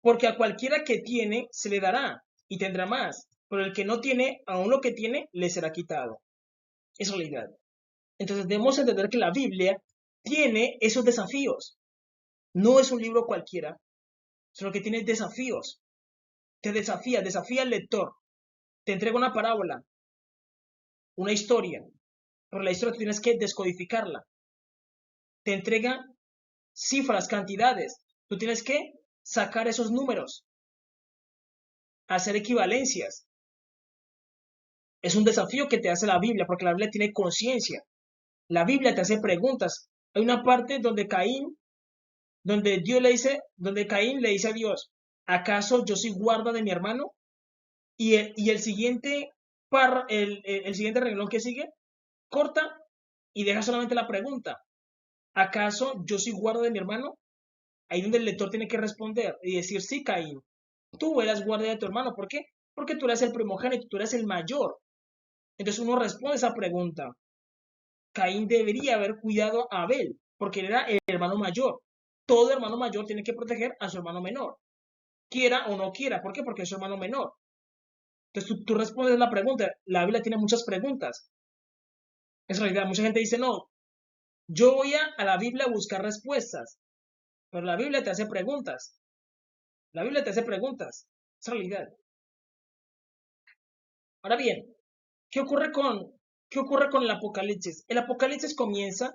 porque a cualquiera que tiene se le dará y tendrá más, pero el que no tiene, aún lo que tiene, le será quitado. Es realidad. Entonces debemos entender que la Biblia tiene esos desafíos. No es un libro cualquiera, sino que tiene desafíos. Te desafía al lector. Te entrega una parábola, una historia, pero la historia tienes que descodificarla. Te entrega cifras, cantidades. Tú tienes que sacar esos números, hacer equivalencias. Es un desafío que te hace la Biblia, porque la Biblia tiene conciencia. La Biblia te hace preguntas. Hay una parte donde donde Caín le dice a Dios, ¿acaso yo soy guarda de mi hermano? Y el siguiente el siguiente renglón que sigue, corta y deja solamente la pregunta. ¿Acaso yo soy guarda de mi hermano? Ahí donde el lector tiene que responder y decir, sí, Caín, tú eras guardia de tu hermano. ¿Por qué? Porque tú eres el primogénito, tú eres el mayor. Entonces uno responde esa pregunta. Caín debería haber cuidado a Abel, porque él era el hermano mayor. Todo hermano mayor tiene que proteger a su hermano menor, quiera o no quiera. ¿Por qué? Porque es su hermano menor. Entonces tú respondes la pregunta. La Biblia tiene muchas preguntas. En realidad, mucha gente dice, no, yo voy a la Biblia a buscar respuestas, pero la Biblia te hace preguntas. La Biblia te hace preguntas. Es realidad. Ahora bien, qué ocurre con el Apocalipsis? El Apocalipsis comienza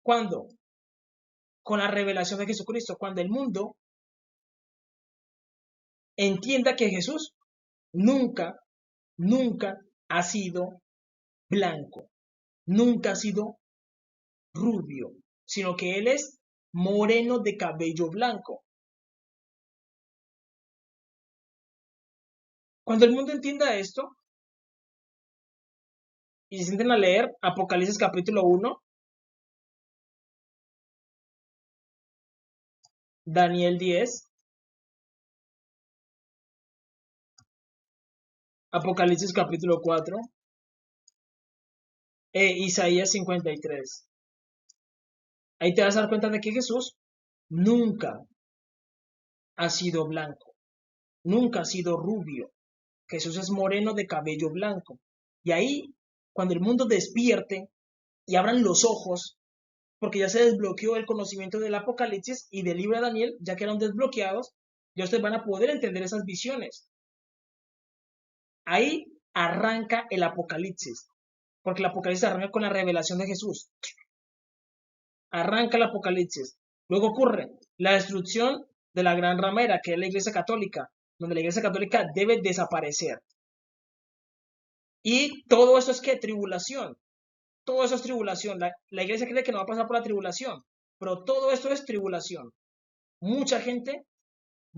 ¿cuándo? Con la revelación de Jesucristo, cuando el mundo entienda que Jesús nunca, nunca ha sido blanco, nunca ha sido rubio, sino que Él es moreno de cabello blanco. Cuando el mundo entienda esto y se sienten a leer Apocalipsis capítulo 1, Daniel 10, Apocalipsis capítulo 4 e Isaías 53. Ahí te vas a dar cuenta de que Jesús nunca ha sido blanco, nunca ha sido rubio. Jesús es moreno de cabello blanco. Y ahí, cuando el mundo despierte y abran los ojos, porque ya se desbloqueó el conocimiento del Apocalipsis y del libro de Daniel, ya quedaron desbloqueados, ya ustedes van a poder entender esas visiones. Ahí arranca el Apocalipsis, porque el Apocalipsis arranca con la revelación de Jesús. Arranca el Apocalipsis. Luego ocurre la destrucción de la gran ramera, que es la Iglesia Católica, donde la Iglesia Católica debe desaparecer. Y todo eso es que tribulación. Todo eso es tribulación. La Iglesia cree que no va a pasar por la tribulación, pero todo esto es tribulación. Mucha gente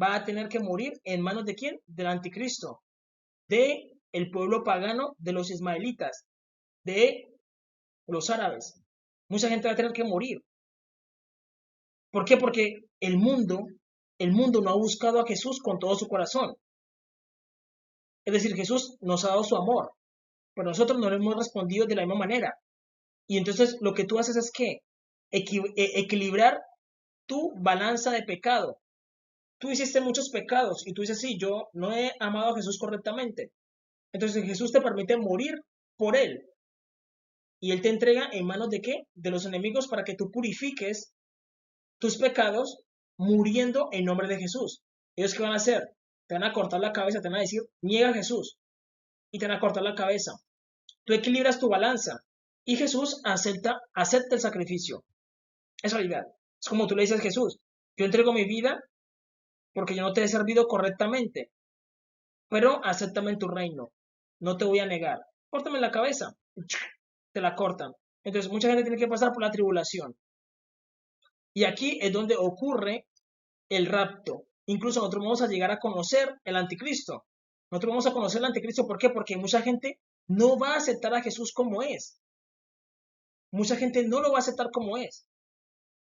va a tener que morir en manos de ¿quién? Del anticristo, de el pueblo pagano, de los ismaelitas, de los árabes. Mucha gente va a tener que morir. ¿Por qué? Porque el mundo no ha buscado a Jesús con todo su corazón. Es decir, Jesús nos ha dado su amor, pero nosotros no le hemos respondido de la misma manera. Y entonces lo que tú haces es que equilibrar tu balanza de pecado. Tú hiciste muchos pecados y tú dices, sí, yo no he amado a Jesús correctamente. Entonces Jesús te permite morir por él. Y él te entrega en manos de ¿qué? De los enemigos para que tú purifiques tus pecados muriendo en nombre de Jesús. ¿Ellos qué van a hacer? Te van a cortar la cabeza, te van a decir, niega a Jesús. Y te van a cortar la cabeza. Tú equilibras tu balanza. Y Jesús acepta el sacrificio. Es realidad. Es como tú le dices a Jesús, yo entrego mi vida porque yo no te he servido correctamente, pero acéptame en tu reino. No te voy a negar. Córtame la cabeza. Te la cortan. Entonces mucha gente tiene que pasar por la tribulación. Y aquí es donde ocurre el rapto. Incluso nosotros vamos a llegar a conocer el anticristo. Nosotros vamos a conocer el anticristo. ¿Por qué? Porque mucha gente no va a aceptar a Jesús como es. Mucha gente no lo va a aceptar como es.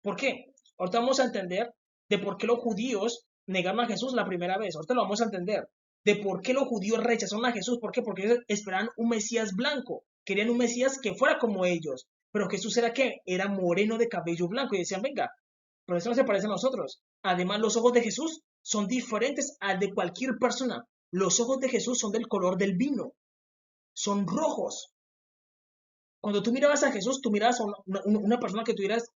¿Por qué? Ahorita vamos a entender de por qué los judíos negaron a Jesús la primera vez. Ahorita lo vamos a entender. De por qué los judíos rechazaron a Jesús. ¿Por qué? Porque ellos esperaban un Mesías blanco. Querían un Mesías que fuera como ellos. Pero Jesús era ¿qué? Era moreno de cabello blanco. Y decían, venga, pero eso no se parece a nosotros. Además, los ojos de Jesús son diferentes al de cualquier persona. Los ojos de Jesús son del color del vino. Son rojos. Cuando tú mirabas a Jesús, tú mirabas a una persona que tú dirás,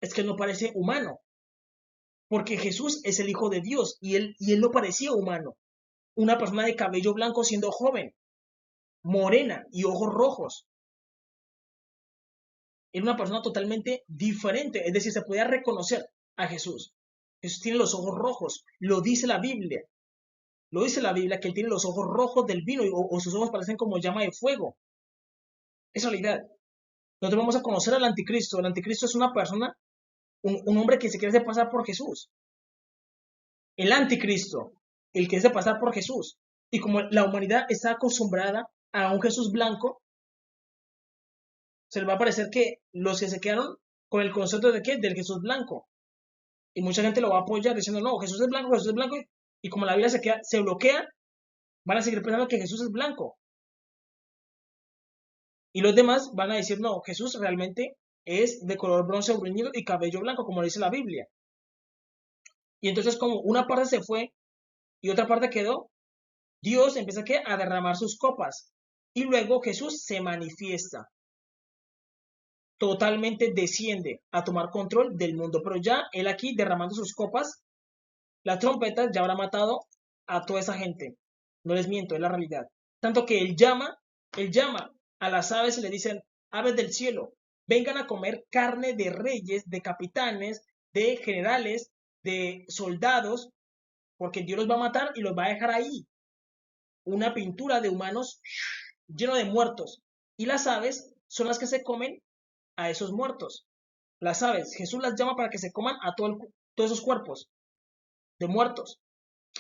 es que él no parece humano. Porque Jesús es el Hijo de Dios y él no parecía humano. Una persona de cabello blanco siendo joven, morena y ojos rojos. Era una persona totalmente diferente, es decir, se podía reconocer a Jesús. Jesús tiene los ojos rojos, lo dice la Biblia. Lo dice la Biblia que él tiene los ojos rojos del vino o sus ojos parecen como llama de fuego. Es realidad. Nosotros vamos a conocer al anticristo. El anticristo es una persona, un hombre que se quiere hacer pasar por Jesús. El anticristo, el que se hace pasar por Jesús. Y como la humanidad está acostumbrada a un Jesús blanco, se le va a parecer que los que se quedaron con el concepto de ¿qué? Del Jesús blanco. Y mucha gente lo va a apoyar diciendo, no, Jesús es blanco, Jesús es blanco. Y como la Biblia se bloquea, van a seguir pensando que Jesús es blanco. Y los demás van a decir, no, Jesús realmente es de color bronce bruñido y cabello blanco, como dice la Biblia. Y entonces como una parte se fue y otra parte quedó, Dios empieza a derramar sus copas. Y luego Jesús se manifiesta. Totalmente desciende a tomar control del mundo. Pero ya él aquí derramando sus copas, las trompetas ya habrá matado a toda esa gente. No les miento, es la realidad. Tanto que él llama a las aves y le dicen, aves del cielo, vengan a comer carne de reyes, de capitanes, de generales, de soldados, porque Dios los va a matar y los va a dejar ahí. Una pintura de humanos lleno de muertos. Y las aves son las que se comen a esos muertos. Las aves, Jesús las llama para que se coman a todos esos cuerpos de muertos.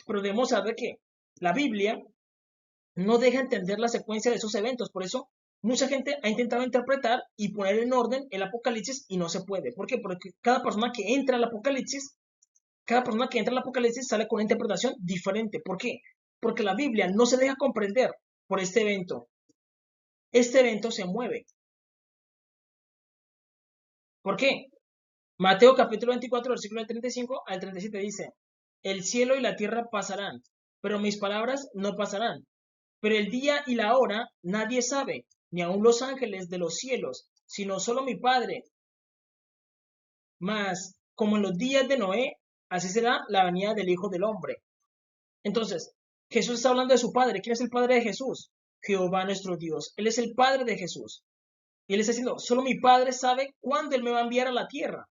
Pero debemos saber que la Biblia no deja entender la secuencia de esos eventos. Por eso mucha gente ha intentado interpretar y poner en orden el Apocalipsis y no se puede. ¿Por qué? Porque cada persona que entra al Apocalipsis sale con una interpretación diferente. ¿Por qué? Porque la Biblia no se deja comprender por este evento. Este evento se mueve. ¿Por qué? Mateo capítulo 24, versículo del 35 al 37 dice, el cielo y la tierra pasarán, pero mis palabras no pasarán. Pero el día y la hora nadie sabe, ni aun los ángeles de los cielos, sino solo mi Padre. Mas, como en los días de Noé, así será la venida del Hijo del Hombre. Entonces, Jesús está hablando de su Padre. ¿Quién es el Padre de Jesús? Jehová nuestro Dios. Él es el Padre de Jesús. Y él está diciendo, solo mi Padre sabe cuándo Él me va a enviar a la tierra.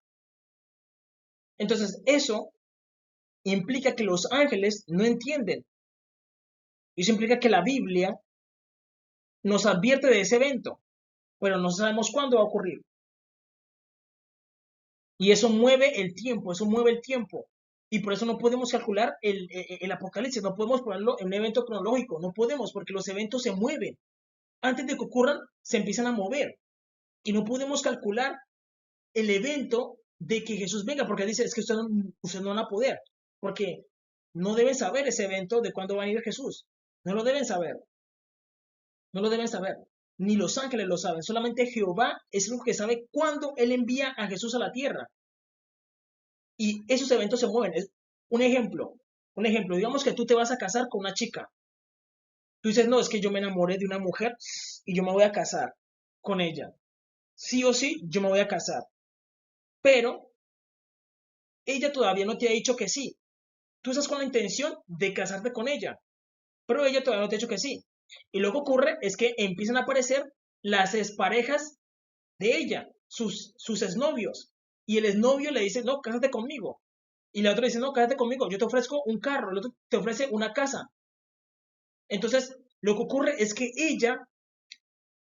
Entonces, eso implica que los ángeles no entienden. Eso implica que la Biblia nos advierte de ese evento, pero no sabemos cuándo va a ocurrir. Y eso mueve el tiempo, eso mueve el tiempo. Y por eso no podemos calcular el apocalipsis, no podemos ponerlo en un evento cronológico, no podemos, porque los eventos se mueven. Antes de que ocurran, se empiezan a mover. Y no podemos calcular el evento de que Jesús venga, porque dice, es que ustedes no van a poder, porque no deben saber ese evento de cuándo va a ir Jesús. No lo deben saber, no lo deben saber. Ni los ángeles lo saben, solamente Jehová es el que sabe cuándo Él envía a Jesús a la tierra. Y esos eventos se mueven. Es un ejemplo, digamos que tú te vas a casar con una chica. Tú dices, no, es que yo me enamoré de una mujer y yo me voy a casar con ella. Sí o sí, yo me voy a casar. Pero ella todavía no te ha dicho que sí. Tú estás con la intención de casarte con ella, pero ella todavía no te ha dicho que sí. Y lo que ocurre es que empiezan a aparecer las exparejas de ella, sus exnovios. Y el exnovio le dice, no, cásate conmigo. Y la otra dice, no, cásate conmigo, yo te ofrezco un carro, el otro te ofrece una casa. Entonces, lo que ocurre es que ella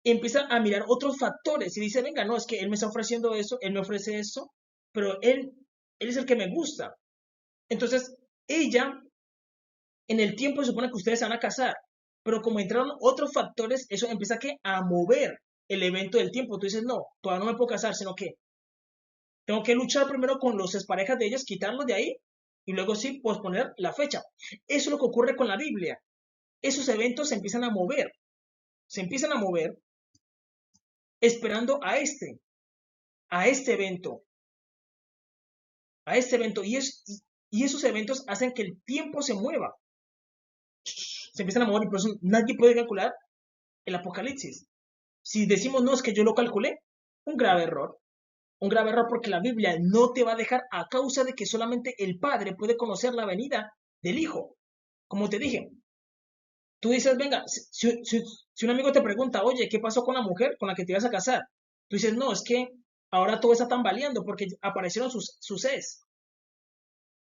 empieza a mirar otros factores y dice, venga, no, es que él me está ofreciendo eso, él me ofrece eso, pero él es el que me gusta. Entonces, ella, en el tiempo se supone que ustedes se van a casar, pero como entraron otros factores, eso empieza a mover el evento del tiempo. Tú dices, no, todavía no me puedo casar, sino que tengo que luchar primero con los exparejas de ellas, quitarlos de ahí, y luego sí posponer la fecha. Eso es lo que ocurre con la Biblia. Esos eventos se empiezan a mover esperando a este evento, a este evento. Y esos eventos hacen que el tiempo se mueva. Se empiezan a mover y por eso nadie puede calcular el apocalipsis. Si decimos, no, es que yo lo calculé, un grave error. Un grave error porque la Biblia no te va a dejar a causa de que solamente el Padre puede conocer la venida del Hijo. Como te dije, tú dices, venga, si un amigo te pregunta, oye, ¿qué pasó con la mujer con la que te ibas a casar? Tú dices, no, es que ahora todo está tambaleando porque aparecieron sus ex.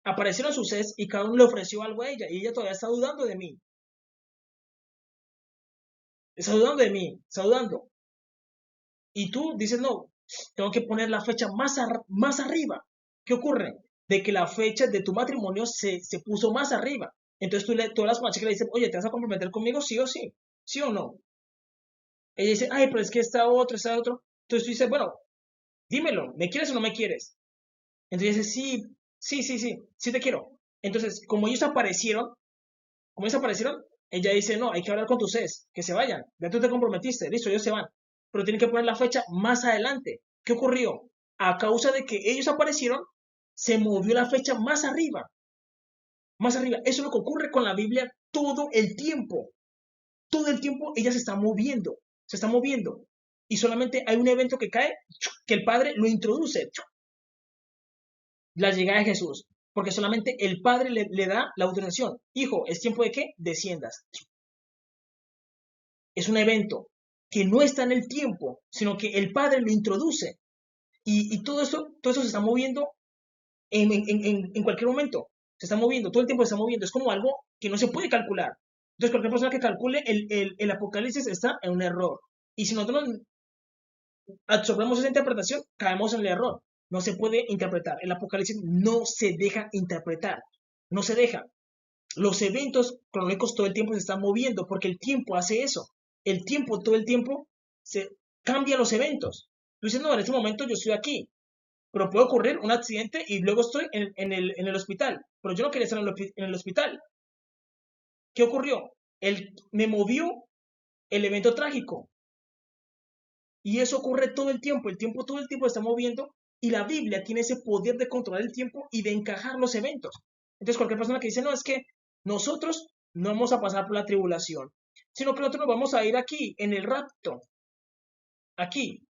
Aparecieron sus ex y cada uno le ofreció algo a ella y ella todavía está dudando de mí. Está dudando de mí, está dudando. Y tú dices, no, tengo que poner la fecha más arriba. ¿Qué ocurre? De que la fecha de tu matrimonio se puso más arriba. Entonces tú hablas con la chica y le dices, oye, ¿te vas a comprometer conmigo? Sí o sí. ¿Sí o no? Ella dice, ay, pero es que está otro, está otro. Entonces tú dices, bueno, dímelo, ¿me quieres o no me quieres? Entonces dice, sí te quiero. Entonces, como ellos aparecieron, ella dice, no, hay que hablar con tus ex, que se vayan. Ya tú te comprometiste, listo, ellos se van. Pero tienen que poner la fecha más adelante. ¿Qué ocurrió? A causa de que ellos aparecieron, se movió la fecha más arriba. Más arriba. Eso es lo que ocurre con la Biblia todo el tiempo. Todo el tiempo ella se está moviendo. Se está moviendo. Y solamente hay un evento que cae, que el Padre lo introduce. La llegada de Jesús. Porque solamente el Padre le da la autorización. Hijo, ¿es tiempo de qué? Desciendas. Es un evento que no está en el tiempo, sino que el Padre lo introduce. Y todo eso se está moviendo en cualquier momento. Se está moviendo, todo el tiempo se está moviendo. Es como algo que no se puede calcular. Entonces, cualquier persona que calcule el apocalipsis está en un error. Y si nosotros absorbemos esa interpretación, caemos en el error. No se puede interpretar. El apocalipsis no se deja interpretar. No se deja. Los eventos cronológicos todo el tiempo se están moviendo porque el tiempo hace eso. El tiempo, todo el tiempo, se cambia los eventos. Tú dices, no, en este momento yo estoy aquí, pero puede ocurrir un accidente y luego estoy en el hospital. Pero yo no quería estar en el hospital. ¿Qué ocurrió? Me movió el evento trágico. Y eso ocurre todo el tiempo todo el tiempo se está moviendo y la Biblia tiene ese poder de controlar el tiempo y de encajar los eventos. Entonces cualquier persona que dice, no, es que nosotros no vamos a pasar por la tribulación, sino que nosotros nos vamos a ir aquí, en el rapto, aquí.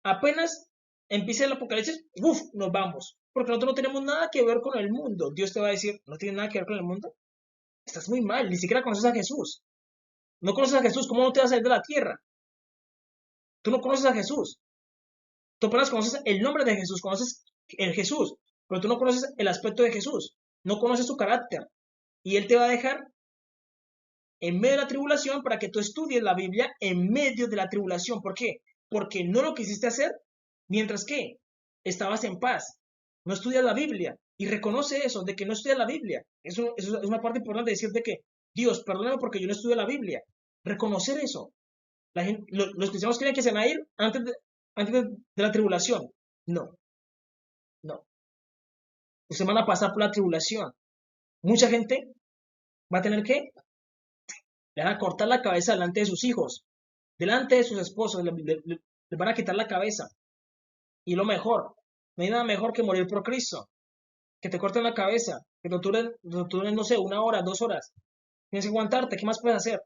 Apenas empiece el apocalipsis, ¡uf! Nos vamos. Porque nosotros no tenemos nada que ver con el mundo. Dios te va a decir, ¿no tienes nada que ver con el mundo? Estás muy mal, ni siquiera conoces a Jesús. No conoces a Jesús, ¿cómo no te vas a ir de la tierra? Tú no conoces a Jesús. Tú apenas conoces el nombre de Jesús, conoces el Jesús, pero tú no conoces el aspecto de Jesús, no conoces su carácter. Y Él te va a dejar en medio de la tribulación para que tú estudies la Biblia en medio de la tribulación. ¿Por qué? Porque no lo quisiste hacer mientras que estabas en paz. No estudias la Biblia y reconoce eso, de que no estudias la Biblia. Eso es una parte importante de decirte que Dios, perdóname porque yo no estudio la Biblia. Reconocer eso. Los cristianos creen que se van a ir antes de la tribulación. No, no. Ustedes van a pasar por la tribulación. Mucha gente va a tener que, le van a cortar la cabeza delante de sus hijos, delante de sus esposos, le van a quitar la cabeza. Y lo mejor, no hay nada mejor que morir por Cristo. Que te corten la cabeza, que torturen, no sé, 1 hora, 2 horas. Tienes que aguantarte, ¿qué más puedes hacer?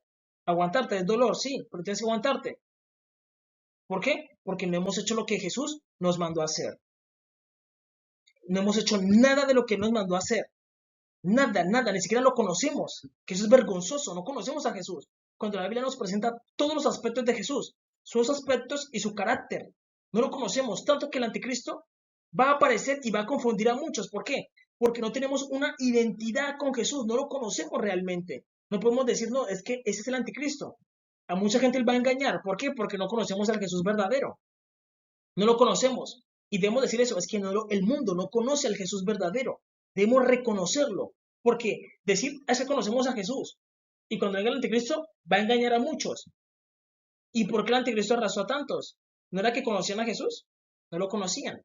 Aguantarte, es dolor, sí, pero tienes que aguantarte. ¿Por qué? Porque no hemos hecho lo que Jesús nos mandó a hacer. No hemos hecho nada de lo que nos mandó a hacer. Nada, nada, ni siquiera lo conocemos. Que eso es vergonzoso, no conocemos a Jesús. Cuando la Biblia nos presenta todos los aspectos de Jesús, sus aspectos y su carácter. No lo conocemos, tanto que el anticristo va a aparecer y va a confundir a muchos. ¿Por qué? Porque no tenemos una identidad con Jesús, no lo conocemos realmente. No podemos decir, no, es que ese es el anticristo. A mucha gente él va a engañar. ¿Por qué? Porque no conocemos al Jesús verdadero. No lo conocemos. Y debemos decir eso, es que el mundo no conoce al Jesús verdadero. Debemos reconocerlo. Porque decir es que conocemos a Jesús. Y cuando venga el anticristo, va a engañar a muchos. ¿Y por qué el anticristo arrasó a tantos? ¿No era que conocían a Jesús? No lo conocían.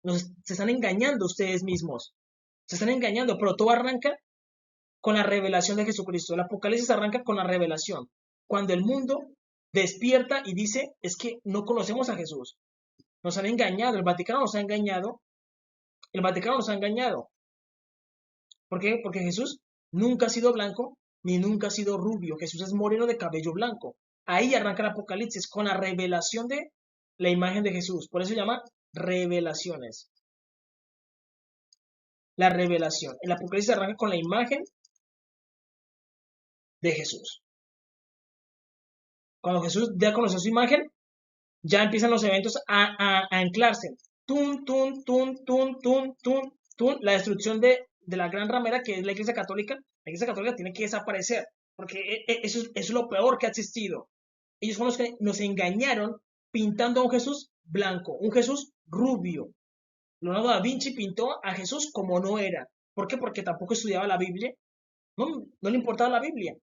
Se están engañando ustedes mismos. Se están engañando, pero todo arranca con la revelación de Jesucristo. El Apocalipsis arranca con la revelación. Cuando el mundo despierta y dice, es que no conocemos a Jesús. Nos han engañado, el Vaticano nos ha engañado. El Vaticano nos ha engañado. ¿Por qué? Porque Jesús nunca ha sido blanco ni nunca ha sido rubio. Jesús es moreno de cabello blanco. Ahí arranca el Apocalipsis con la revelación de la imagen de Jesús. Por eso se llama revelaciones. La revelación. El Apocalipsis arranca con la imagen de Jesús. Cuando Jesús da a conocer su imagen, ya empiezan los eventos a anclarse. Tun, tun, tun, tun, tun, tun, tun. La destrucción de la gran ramera que es la Iglesia Católica. La Iglesia Católica tiene que desaparecer, porque eso es lo peor que ha existido. Ellos fueron los que nos engañaron pintando a un Jesús blanco, un Jesús rubio. Leonardo da Vinci pintó a Jesús como no era. ¿Por qué? Porque tampoco estudiaba la Biblia. No le importaba la Biblia.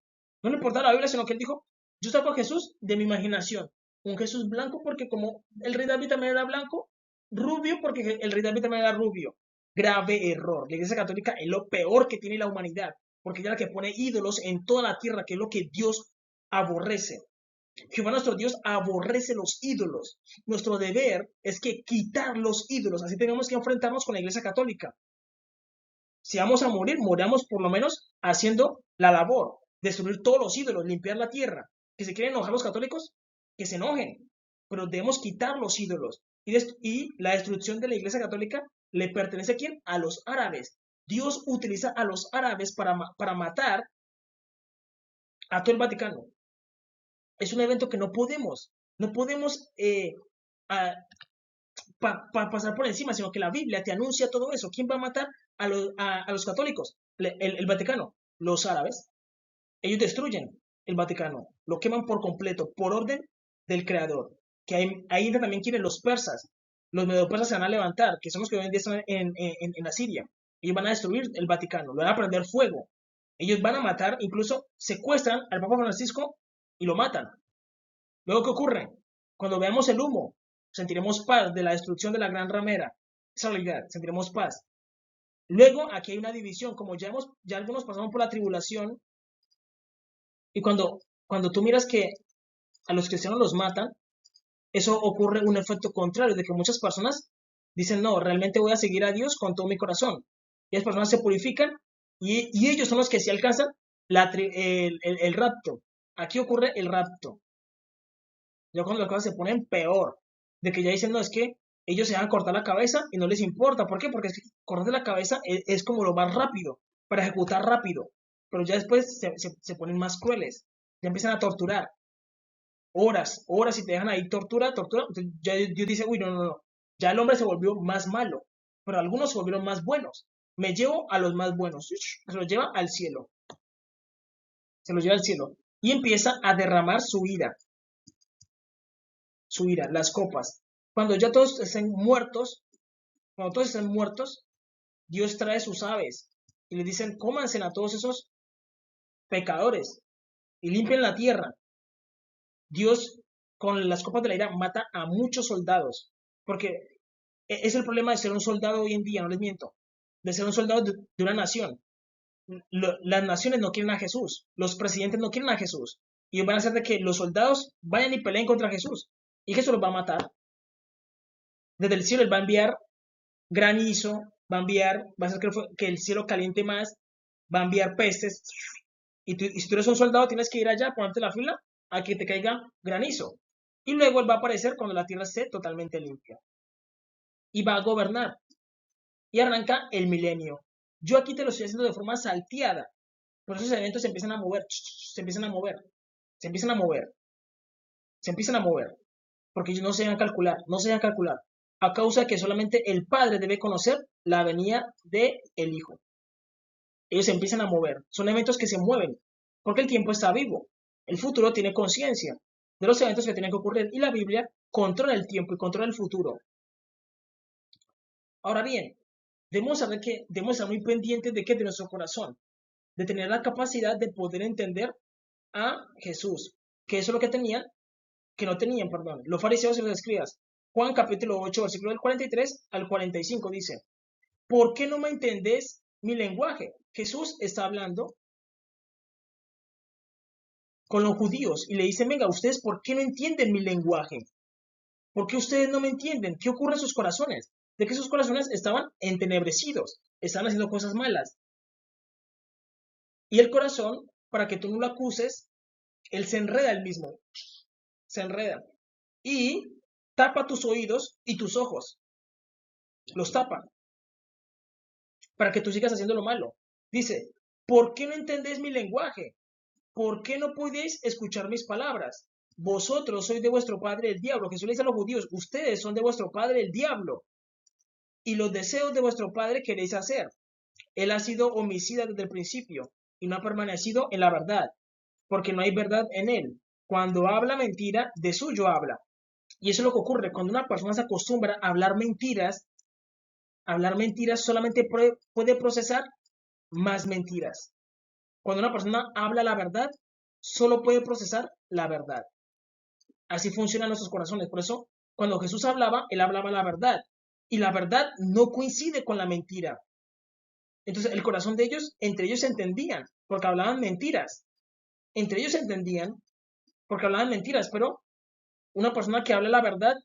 No le importaba la Biblia, sino que él dijo, yo saco a Jesús de mi imaginación. Un Jesús blanco porque como el rey David también era blanco, rubio porque el rey David también era rubio. Grave error. La Iglesia Católica es lo peor que tiene la humanidad, porque ella es la que pone ídolos en toda la tierra, que es lo que Dios aborrece. Jehová nuestro Dios aborrece los ídolos. Nuestro deber es que quitar los ídolos. Así tenemos que enfrentarnos con la Iglesia Católica. Si vamos a morir, moramos por lo menos haciendo la labor, destruir todos los ídolos, limpiar la tierra. Que se quieren enojar los católicos, que se enojen, pero debemos quitar los ídolos. Y la destrucción de la Iglesia Católica le pertenece a quién? A los árabes. Dios utiliza a los árabes para matar a todo el Vaticano. Es un evento que no podemos pasar por encima, sino que la Biblia te anuncia todo eso. ¿Quién va a matar a los católicos? El Vaticano, los árabes. Ellos destruyen el Vaticano, lo queman por completo, por orden del Creador. Que ahí también quieren los persas. Los medo-persas se van a levantar, que son los que hoy en día están en la Siria. Ellos van a destruir el Vaticano, lo van a prender fuego. Ellos van a matar, incluso secuestran al Papa Francisco y lo matan. Luego, ¿qué ocurre? Cuando veamos el humo, sentiremos paz de la destrucción de la gran ramera. Esa realidad, sentiremos paz. Luego, aquí hay una división, como ya algunos pasamos por la tribulación, y cuando tú miras que a los cristianos los matan, eso ocurre un efecto contrario, de que muchas personas dicen, no, realmente voy a seguir a Dios con todo mi corazón. Y las personas se purifican, y ellos son los que sí alcanzan el rapto. Aquí ocurre el rapto. Ya cuando las cosas se ponen peor. de que ya dicen, no, es que ellos se van a cortar la cabeza y no les importa. ¿Por qué? Porque es que cortarse la cabeza es como lo más rápido, para ejecutar rápido. Pero ya después se ponen más crueles, ya empiezan a torturar. Horas, horas, y te dejan ahí tortura, tortura. Entonces ya Dios dice, uy, no, no, no. Ya el hombre se volvió más malo, pero algunos se volvieron más buenos. Me llevo a los más buenos. Se los lleva al cielo. Se los lleva al cielo. Y empieza a derramar su ira, las copas. Cuando ya todos estén muertos, cuando todos estén muertos, Dios trae sus aves y les dicen, cómanse a todos esos pecadores y limpien la tierra. Dios, con las copas de la ira, mata a muchos soldados, porque es el problema de ser un soldado hoy en día, no les miento, de ser un soldado de una nación. Las naciones no quieren a Jesús, los presidentes no quieren a Jesús, y van a hacer de que los soldados vayan y peleen contra Jesús, y Jesús los va a matar. Desde el cielo él va a enviar granizo, va a hacer que el cielo caliente más, va a enviar pestes, y si tú eres un soldado tienes que ir allá, ponerte la fila a que te caiga granizo. Y luego él va a aparecer cuando la tierra esté totalmente limpia. Y va a gobernar. Y arranca el milenio. Yo aquí te lo estoy haciendo de forma salteada. Por esos eventos se empiezan a mover, se empiezan a mover, se empiezan a mover, se empiezan a mover. Porque ellos no se dejan calcular, no se dejan calcular. A causa de que solamente el Padre debe conocer la venida del Hijo. Ellos se empiezan a mover. Son eventos que se mueven. Porque el tiempo está vivo. El futuro tiene conciencia de los eventos que tienen que ocurrir. Y la Biblia controla el tiempo y controla el futuro. Ahora bien, debemos estar muy pendientes de que de nuestro corazón, de tener la capacidad de poder entender a Jesús, que eso es lo que no tenían, perdón, los fariseos y los escribas. Juan capítulo 8, versículo del 43 al 45 dice, ¿por qué no me entendés mi lenguaje? Jesús está hablando con los judíos y le dice, venga, ustedes, ¿por qué no entienden mi lenguaje? ¿Por qué ustedes no me entienden? ¿Qué ocurre en sus corazones? De que sus corazones estaban entenebrecidos, estaban haciendo cosas malas. Y el corazón, para que tú no lo acuses, él se enreda él mismo, se enreda. Y tapa tus oídos y tus ojos, los tapa, para que tú sigas haciendo lo malo. Dice, ¿por qué no entendéis mi lenguaje? ¿Por qué no podéis escuchar mis palabras? Vosotros sois de vuestro padre el diablo. Jesús le dice a los judíos, ustedes son de vuestro padre el diablo. Y los deseos de vuestro padre queréis hacer. Él ha sido homicida desde el principio y no ha permanecido en la verdad, porque no hay verdad en él. Cuando habla mentira, de suyo habla. Y eso es lo que ocurre. Cuando una persona se acostumbra a hablar mentiras solamente puede procesar más mentiras. Cuando una persona habla la verdad, solo puede procesar la verdad. Así funcionan nuestros corazones. Por eso, cuando Jesús hablaba, él hablaba la verdad. Y la verdad no coincide con la mentira. Entonces, el corazón de ellos, entre ellos se entendían, porque hablaban mentiras. Entre ellos se entendían, porque hablaban mentiras, pero una persona que habla la verdad,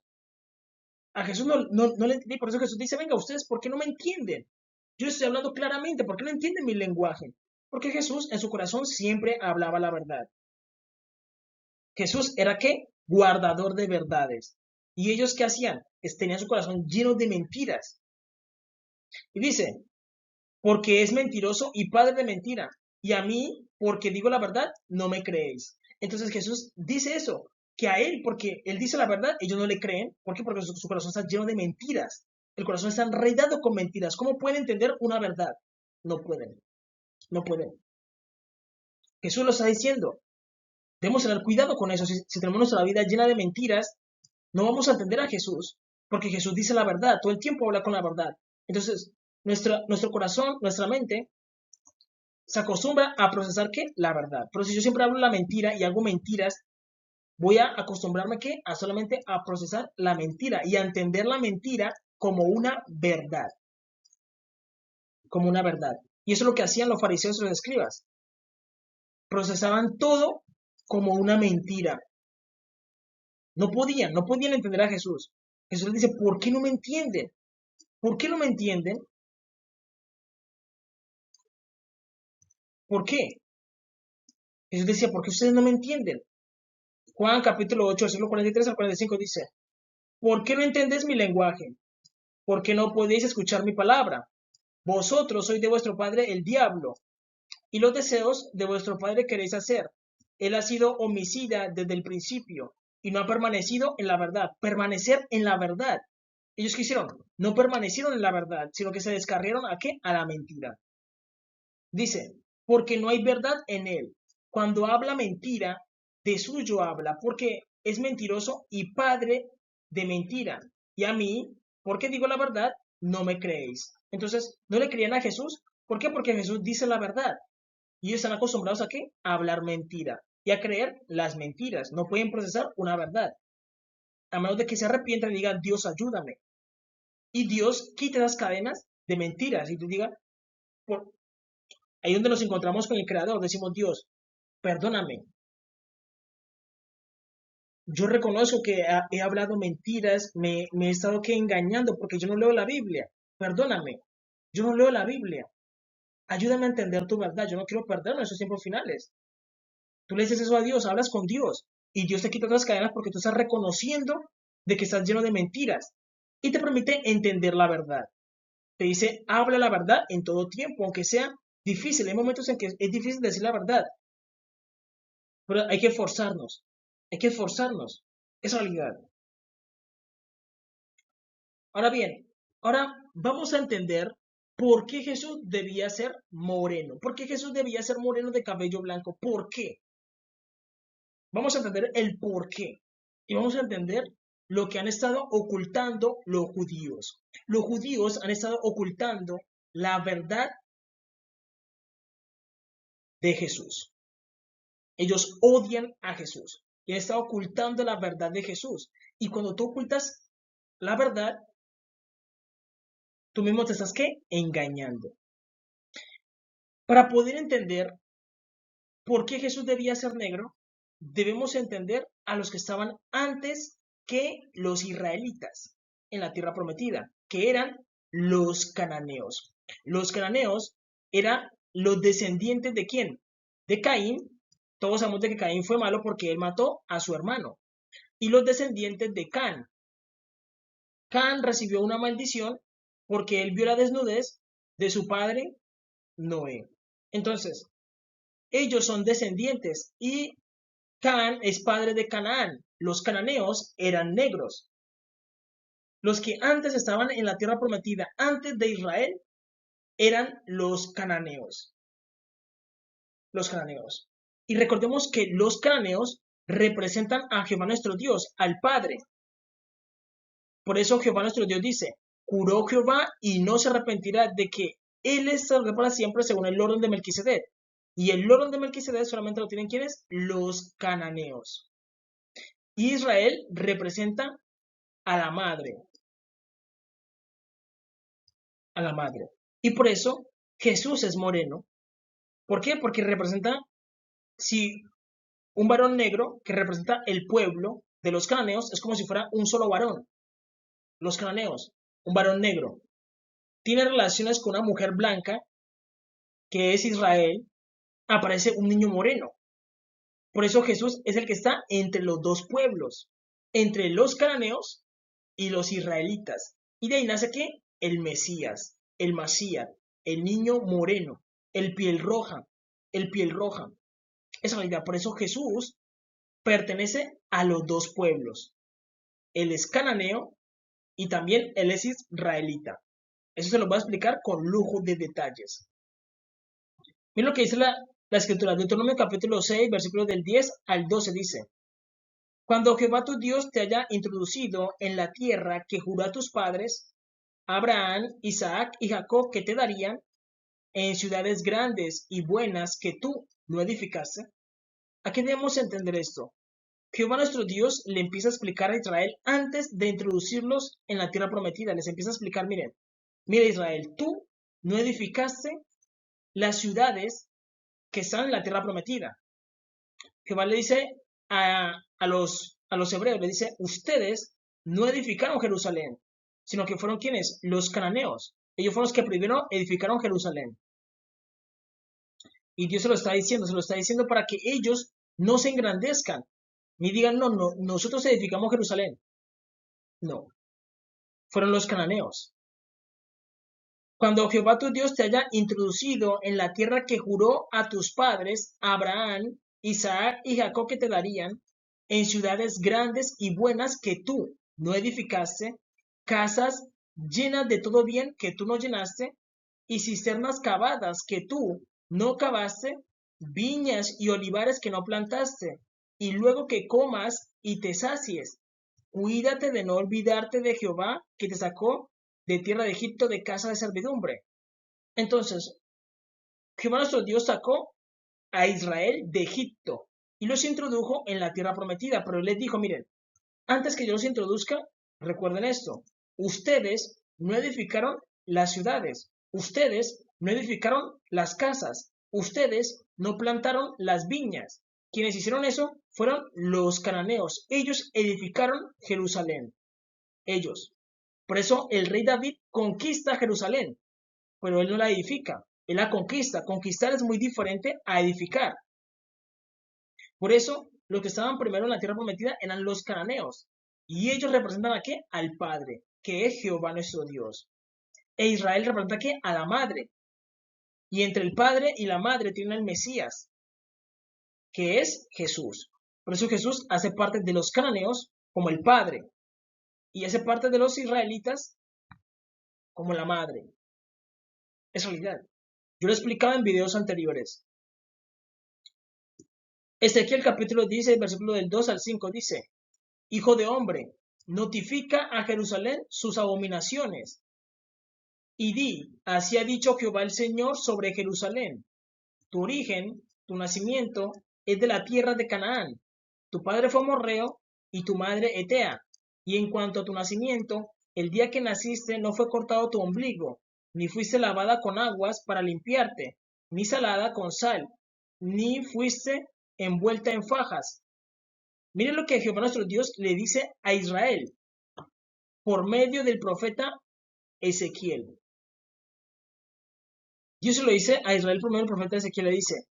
a Jesús no le entendí. Por eso Jesús dice, venga, ustedes, ¿por qué no me entienden? Yo estoy hablando claramente, ¿por qué no entienden mi lenguaje? Porque Jesús en su corazón siempre hablaba la verdad. Jesús era ¿qué? Guardador de verdades. ¿Y ellos qué hacían? Tenían su corazón lleno de mentiras. Y dice, porque es mentiroso y padre de mentira. Y a mí, porque digo la verdad, no me creéis. Entonces Jesús dice eso, que a él, porque él dice la verdad, ellos no le creen. ¿Por qué? Porque su corazón está lleno de mentiras. El corazón está enredado con mentiras. ¿Cómo pueden entender una verdad? No pueden, no pueden. Jesús lo está diciendo. Debemos tener cuidado con eso. Si tenemos nuestra vida llena de mentiras, no vamos a entender a Jesús, porque Jesús dice la verdad, todo el tiempo habla con la verdad. Entonces, nuestro corazón, nuestra mente, se acostumbra a procesar ¿qué? La verdad. Pero si yo siempre hablo la mentira y hago mentiras, voy a acostumbrarme ¿qué? A solamente a procesar la mentira y a entender la mentira como una verdad. Como una verdad. Y eso es lo que hacían los fariseos y los escribas. Procesaban todo como una mentira. No podían entender a Jesús. Jesús les dice, ¿por qué no me entienden? ¿Por qué no me entienden? ¿Por qué? Jesús decía, ¿por qué ustedes no me entienden? Juan capítulo 8, versículo 43 al 45 dice, ¿por qué no entendéis mi lenguaje? ¿Por qué no podéis escuchar mi palabra? Vosotros sois de vuestro padre el diablo, y los deseos de vuestro padre queréis hacer. Él ha sido homicida desde el principio, y no ha permanecido en la verdad. Permanecer en la verdad. Ellos quisieron, no permanecieron en la verdad, sino que se descarriaron ¿a qué? A la mentira. Dice, porque no hay verdad en él. Cuando habla mentira, de suyo habla, porque es mentiroso y padre de mentira. Y a mí, porque digo la verdad, no me creéis. Entonces, no le creían a Jesús. ¿Por qué? Porque Jesús dice la verdad. Y ellos están acostumbrados ¿a qué? A hablar mentira y a creer las mentiras. No pueden procesar una verdad. A menos de que se arrepientan y digan, Dios, ayúdame. Y Dios quita las cadenas de mentiras y te diga, por, ahí donde nos encontramos con el Creador, decimos, Dios, perdóname. Yo reconozco que he hablado mentiras, me he estado que engañando porque yo no leo la Biblia. Perdóname. Yo no leo la Biblia. Ayúdame a entender tu verdad. Yo no quiero perderme en esos tiempos finales. Tú le dices eso a Dios, hablas con Dios. Y Dios te quita otras cadenas porque tú estás reconociendo de que estás lleno de mentiras. Y te permite entender la verdad. Te dice, habla la verdad en todo tiempo, aunque sea difícil. Hay momentos en que es difícil decir la verdad. Pero hay que esforzarnos. Hay que esforzarnos. Es realidad. Ahora bien, ahora vamos a entender por qué Jesús debía ser moreno. ¿Por qué Jesús debía ser moreno de cabello blanco? ¿Por qué? Vamos a entender el por qué. Y vamos a entender lo que han estado ocultando los judíos. Los judíos han estado ocultando la verdad de Jesús. Ellos odian a Jesús y han estado ocultando la verdad de Jesús. Y cuando tú ocultas la verdad, tú mismo te estás ¿qué? Engañando. Para poder entender por qué Jesús debía ser negro, debemos entender a los que estaban antes que los israelitas en la tierra prometida, que eran los cananeos. Los cananeos eran los descendientes de ¿quién? De Caín. Todos sabemos de que Caín fue malo porque él mató a su hermano. Y los descendientes de Can. Can recibió una maldición porque él vio la desnudez de su padre Noé. Entonces, ellos son descendientes y Can es padre de Canaán. Los cananeos eran negros. Los que antes estaban en la tierra prometida, antes de Israel, eran los cananeos. Los cananeos. Y recordemos que los cananeos representan a Jehová nuestro Dios, al Padre. Por eso Jehová nuestro Dios dice, juró Jehová y no se arrepentirá de que Él es salvo para siempre según el orden de Melquisedec. Y el orden de Melquisedec solamente lo tienen ¿quiénes? Los cananeos. Israel representa a la madre. A la madre. Y por eso Jesús es moreno. ¿Por qué? Porque representa, si un varón negro que representa el pueblo de los cananeos, es como si fuera un solo varón. Los cananeos, un varón negro, tiene relaciones con una mujer blanca, que es Israel, aparece un niño moreno. Por eso Jesús es el que está entre los dos pueblos, entre los cananeos y los israelitas. Y de ahí nace ¿qué? El Mesías, el Masías, el niño moreno, el piel roja, el piel roja. Esa realidad. Por eso Jesús pertenece a los dos pueblos. Él es cananeo y también él es israelita. Eso se lo voy a explicar con lujo de detalles. Miren lo que dice la escritura. Deuteronomio capítulo 6, versículos del 10 al 12 dice. Cuando Jehová tu Dios te haya introducido en la tierra que juró a tus padres, Abraham, Isaac y Jacob, que te darían, en ciudades grandes y buenas que tú no edificaste. ¿A qué debemos entender esto? Jehová nuestro Dios le empieza a explicar a Israel antes de introducirlos en la tierra prometida. Les empieza a explicar, miren, mira Israel, tú no edificaste las ciudades que están en la tierra prometida. Jehová le dice a los hebreos, le dice, ustedes no edificaron Jerusalén, sino que fueron quienes, los cananeos. Ellos fueron los que primero edificaron Jerusalén. Y Dios se lo está diciendo para que ellos no se engrandezcan, ni digan, no, nosotros edificamos Jerusalén. No, fueron los cananeos. Cuando Jehová tu Dios te haya introducido en la tierra que juró a tus padres, Abraham, Isaac y Jacob, que te darían, en ciudades grandes y buenas que tú no edificaste, casas llenas de todo bien que tú no llenaste, y cisternas cavadas que tú no cavaste, viñas y olivares que no plantaste, y luego que comas y te sacies, cuídate de no olvidarte de Jehová que te sacó de tierra de Egipto, de casa de servidumbre. Entonces, Jehová nuestro Dios sacó a Israel de Egipto y los introdujo en la tierra prometida, pero él les dijo, miren, antes que yo los introduzca, recuerden esto, ustedes no edificaron las ciudades, ustedes no edificaron las casas, ustedes no plantaron las viñas. Quienes hicieron eso fueron los cananeos. Ellos edificaron Jerusalén. Ellos. Por eso el rey David conquista Jerusalén, pero él no la edifica, él la conquista. Conquistar es muy diferente a edificar. Por eso, los que estaban primero en la tierra prometida eran los cananeos, y ellos representan a qué? Al Padre, que es Jehová nuestro Dios. E Israel representa a qué? A la Madre. Y entre el Padre y la Madre tiene el Mesías, que es Jesús. Por eso Jesús hace parte de los cananeos como el Padre, y hace parte de los israelitas como la Madre. Es realidad. Yo lo explicaba en videos anteriores. Ezequiel capítulo 10, versículo del 2 al 5 dice, Hijo de hombre, notifica a Jerusalén sus abominaciones, y di, así ha dicho Jehová el Señor sobre Jerusalén. Tu origen, tu nacimiento, es de la tierra de Canaán. Tu padre fue amorreo y tu madre etea. Y en cuanto a tu nacimiento, el día que naciste no fue cortado tu ombligo, ni fuiste lavada con aguas para limpiarte, ni salada con sal, ni fuiste envuelta en fajas. Miren lo que Jehová nuestro Dios le dice a Israel por medio del profeta Ezequiel. Dios se lo dice a Israel por medio del profeta Ezequiel. Le dice,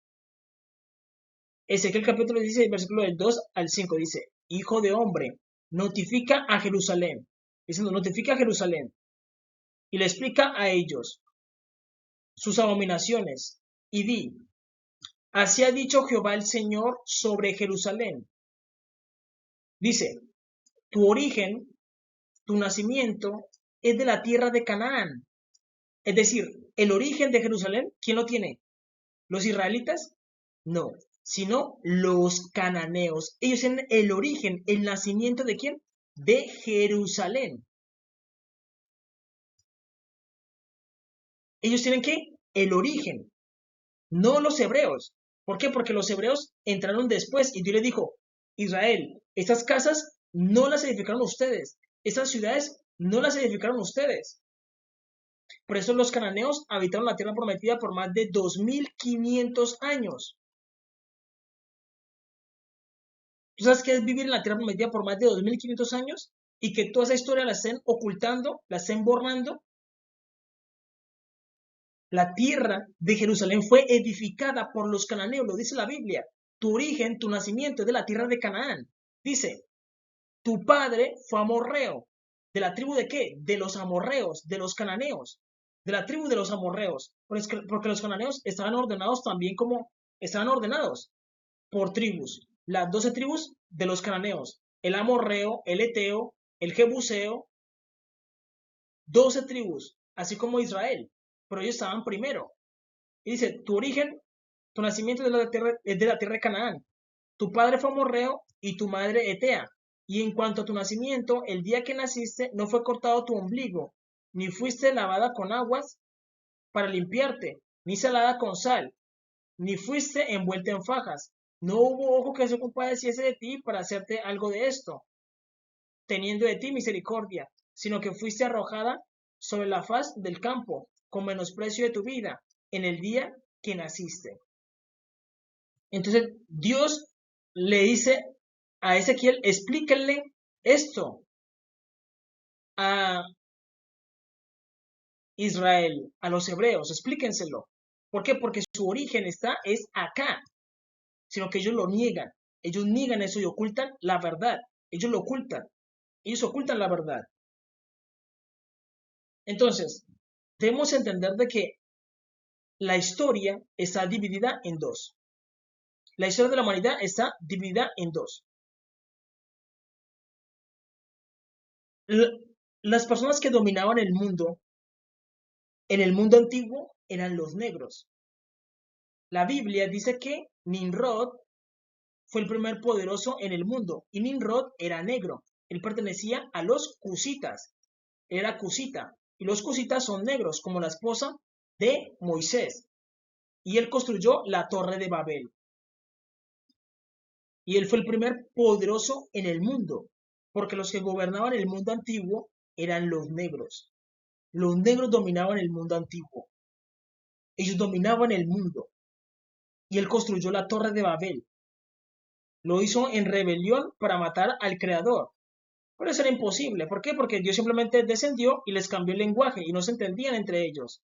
Ezequiel capítulo 16, versículo del 2 al 5 dice, Hijo de hombre, notifica a Jerusalén. Diciendo, notifica a Jerusalén. Y le explica a ellos sus abominaciones. Y di, así ha dicho Jehová el Señor sobre Jerusalén. Dice, tu origen, tu nacimiento es de la tierra de Canaán. Es decir, el origen de Jerusalén, ¿quién lo tiene? ¿Los israelitas? No, sino los cananeos. Ellos tienen el origen, el nacimiento ¿de quién? De Jerusalén. Ellos tienen ¿qué? El origen, no los hebreos. ¿Por qué? Porque los hebreos entraron después y Dios les dijo, Israel, estas casas no las edificaron ustedes, estas ciudades no las edificaron ustedes. Por eso los cananeos habitaron la tierra prometida por más de 2500 años. ¿Tú sabes qué es vivir en la tierra prometida por más de 2500 años? Y que toda esa historia la estén ocultando, la estén borrando. La tierra de Jerusalén fue edificada por los cananeos, lo dice la Biblia. Tu origen, tu nacimiento es de la tierra de Canaán. Dice, tu padre fue amorreo. ¿De la tribu de qué? De los amorreos, de los cananeos. De la tribu de los amorreos. Porque los cananeos estaban ordenados también como estaban ordenados por tribus. Las 12 tribus de los cananeos. El amorreo, el eteo, el jebuseo. 12 tribus, así como Israel. Pero ellos estaban primero. Y dice, tu origen, tu nacimiento es de la tierra de Canaán. Tu padre fue amorreo y tu madre etea. Y en cuanto a tu nacimiento, el día que naciste no fue cortado tu ombligo, ni fuiste lavada con aguas para limpiarte, ni salada con sal, ni fuiste envuelta en fajas. No hubo ojo que se compadeciese de ti para hacerte algo de esto, teniendo de ti misericordia, sino que fuiste arrojada sobre la faz del campo, con menosprecio de tu vida, en el día que naciste. Entonces, Dios le dice a Ezequiel, explíquenle esto a Israel, a los hebreos, explíquenselo. ¿Por qué? Porque su origen es acá, sino que ellos lo niegan. Ellos niegan eso y ocultan la verdad. Ellos lo ocultan. Ellos ocultan la verdad. Entonces, debemos entender de que la historia está dividida en dos. La historia de la humanidad está dividida en dos. Las personas que dominaban el mundo en el mundo antiguo eran los negros. La Biblia dice que Nimrod fue el primer poderoso en el mundo y Nimrod era negro. Él pertenecía a los cusitas. Era cusita. Y los cusitas son negros, como la esposa de Moisés. Y él construyó la Torre de Babel. Y él fue el primer poderoso en el mundo, porque los que gobernaban el mundo antiguo eran los negros. Los negros dominaban el mundo antiguo. Ellos dominaban el mundo. Y él construyó la Torre de Babel. Lo hizo en rebelión para matar al Creador. Pero eso era imposible. ¿Por qué? Porque Dios simplemente descendió y les cambió el lenguaje y no se entendían entre ellos.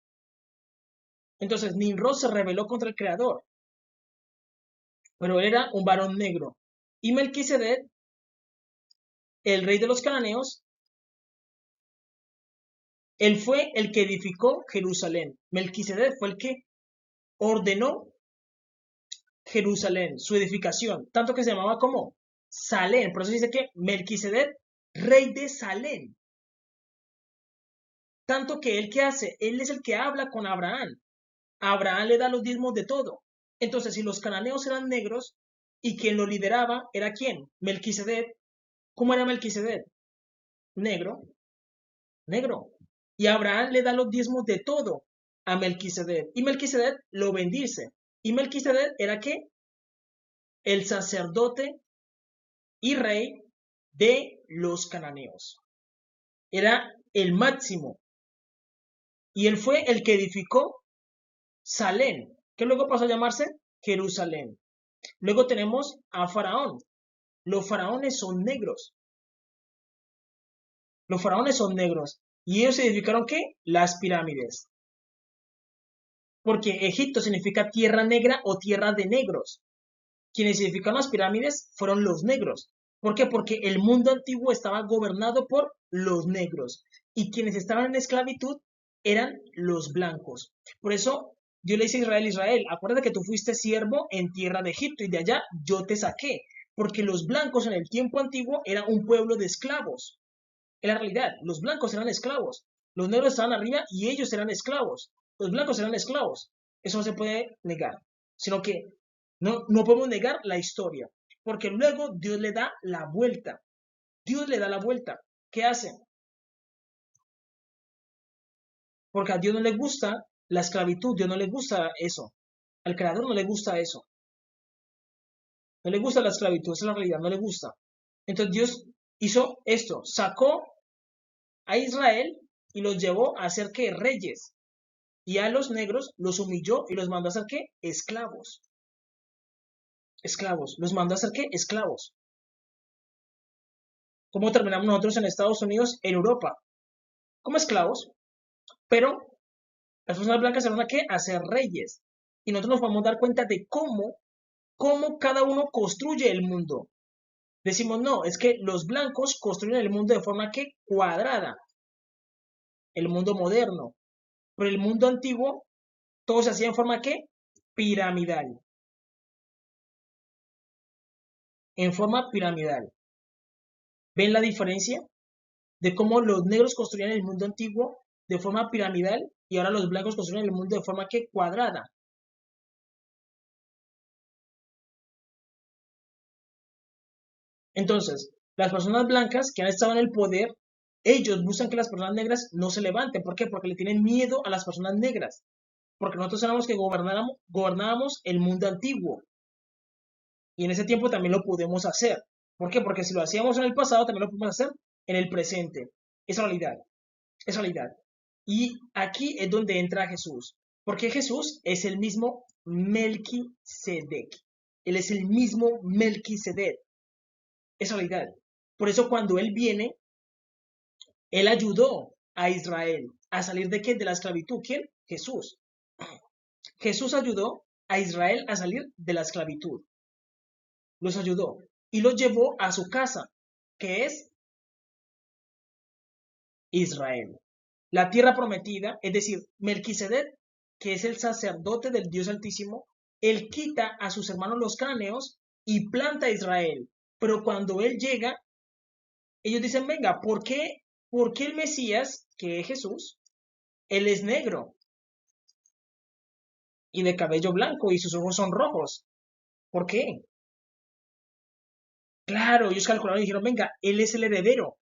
Entonces Nimrod se rebeló contra el Creador. Pero él era un varón negro. Y Melquisedec, el rey de los cananeos, él fue el que edificó Jerusalén. Melquisedec fue el que ordenó Jerusalén, su edificación, tanto que se llamaba como Salem. Por eso dice que Melquisedec, rey de Salem. Tanto que él que hace, él es el que habla con Abraham. Abraham le da los diezmos de todo. Entonces, si los cananeos eran negros y quien lo lideraba era quién, Melquisedec. ¿Cómo era Melquisedec? Negro, negro. Y Abraham le da los diezmos de todo a Melquisedec. Y Melquisedec lo bendice. Y Melquisedec era qué? El sacerdote y rey de los cananeos. Era el máximo. Y él fue el que edificó Salem, que luego pasó a llamarse Jerusalén. Luego tenemos a Faraón. Los faraones son negros. Los faraones son negros. ¿Y ellos edificaron qué? Las pirámides. Porque Egipto significa tierra negra o tierra de negros. Quienes edificaron las pirámides fueron los negros. ¿Por qué? Porque el mundo antiguo estaba gobernado por los negros. Y quienes estaban en esclavitud eran los blancos. Por eso Dios le dice a Israel, Israel, acuérdate que tú fuiste siervo en tierra de Egipto y de allá yo te saqué. Porque los blancos en el tiempo antiguo eran un pueblo de esclavos. En la realidad, los blancos eran esclavos. Los negros estaban arriba y ellos eran esclavos. Los blancos eran esclavos. Eso no se puede negar. Sino que no podemos negar la historia. Porque luego Dios le da la vuelta. Dios le da la vuelta. ¿Qué hace? Porque a Dios no le gusta la esclavitud. Dios no le gusta eso. Al Creador no le gusta eso. No le gusta la esclavitud. Esa es la realidad. No le gusta. Entonces Dios hizo esto. Sacó a Israel y los llevó a ser que reyes. Y a los negros los humilló y los mandó a ser ¿qué? Esclavos. Esclavos. Los mandó a ser ¿qué? Esclavos. ¿Cómo terminamos nosotros en Estados Unidos, en Europa? Como esclavos. Pero las personas blancas se van a ¿qué? A ser reyes. Y nosotros nos vamos a dar cuenta de cómo cada uno construye el mundo. Decimos, no, es que los blancos construyen el mundo de forma que cuadrada. El mundo moderno. Pero el mundo antiguo, todo se hacía en forma que piramidal. En forma piramidal. ¿Ven la diferencia? De cómo los negros construían el mundo antiguo de forma piramidal y ahora los blancos construyen el mundo de forma que cuadrada. Entonces, las personas blancas que han estado en el poder, ellos buscan que las personas negras no se levanten. ¿Por qué? Porque le tienen miedo a las personas negras. Porque nosotros éramos que gobernábamos el mundo antiguo. Y en ese tiempo también lo podemos hacer. ¿Por qué? Porque si lo hacíamos en el pasado, también lo podemos hacer en el presente. Es realidad. Es realidad. Y aquí es donde entra Jesús. Porque Jesús es el mismo Melquisedec. Él es el mismo Melquisedec. Es realidad. Por eso cuando Él viene, Él ayudó a Israel a salir de qué? De la esclavitud. ¿Quién? Jesús. Jesús ayudó a Israel a salir de la esclavitud. Los ayudó y los llevó a su casa, que es Israel. La tierra prometida, es decir, Melquisedec, que es el sacerdote del Dios Altísimo, él quita a sus hermanos los cananeos y planta a Israel. Pero cuando él llega, ellos dicen, venga, ¿por qué el Mesías, que es Jesús, él es negro y de cabello blanco y sus ojos son rojos? ¿Por qué? Claro, ellos calcularon y dijeron, venga, él es el heredero,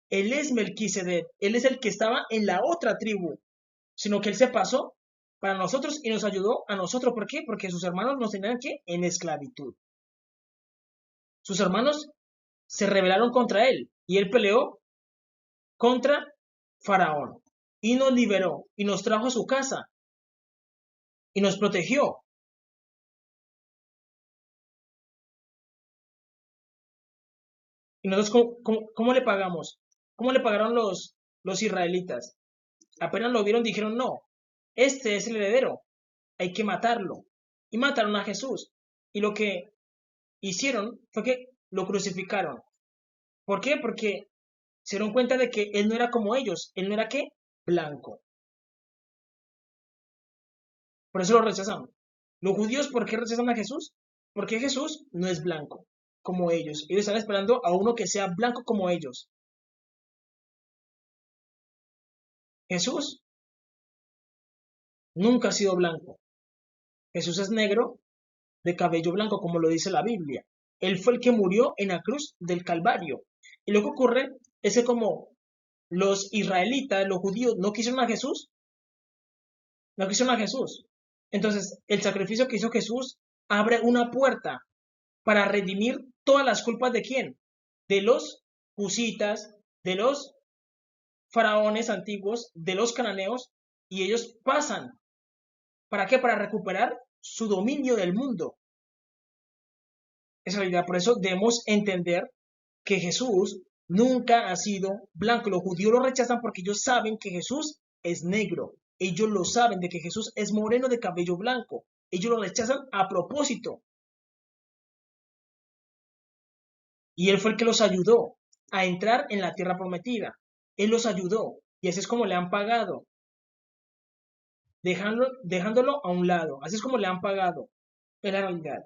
él es Melquisedec, él es el que estaba en la otra tribu, sino que él se pasó para nosotros y nos ayudó a nosotros. ¿Por qué? Porque sus hermanos nos tenían que en esclavitud. Sus hermanos se rebelaron contra él y él peleó contra Faraón y nos liberó y nos trajo a su casa y nos protegió. ¿Y nosotros cómo le pagamos? ¿Cómo le pagaron los israelitas? Apenas lo vieron, dijeron, no, este es el heredero, hay que matarlo. Y mataron a Jesús. Y lo que hicieron fue que lo crucificaron. ¿Por qué? Porque se dieron cuenta de que él no era como ellos, él no era qué, blanco. Por eso lo rechazaron. Los judíos, ¿por qué rechazan a Jesús? Porque Jesús no es blanco como ellos. Ellos están esperando a uno que sea blanco como ellos. Jesús nunca ha sido blanco. Jesús es negro de cabello blanco, como lo dice la Biblia. Él fue el que murió en la cruz del Calvario. Y lo que ocurre es que como los israelitas, los judíos, no quisieron a Jesús, no quisieron a Jesús. Entonces, el sacrificio que hizo Jesús abre una puerta para redimir todas las culpas de quién? De los husitas, de los faraones antiguos, de los cananeos, y ellos pasan. ¿Para qué? Para recuperar su dominio del mundo. Esa es la idea. Por eso debemos entender que Jesús nunca ha sido blanco. Los judíos lo rechazan porque ellos saben que Jesús es negro. Ellos lo saben de que Jesús es moreno de cabello blanco. Ellos lo rechazan a propósito. Y él fue el que los ayudó a entrar en la tierra prometida. Él los ayudó. Y así es como le han pagado. Dejándolo a un lado. Así es como le han pagado. En la realidad.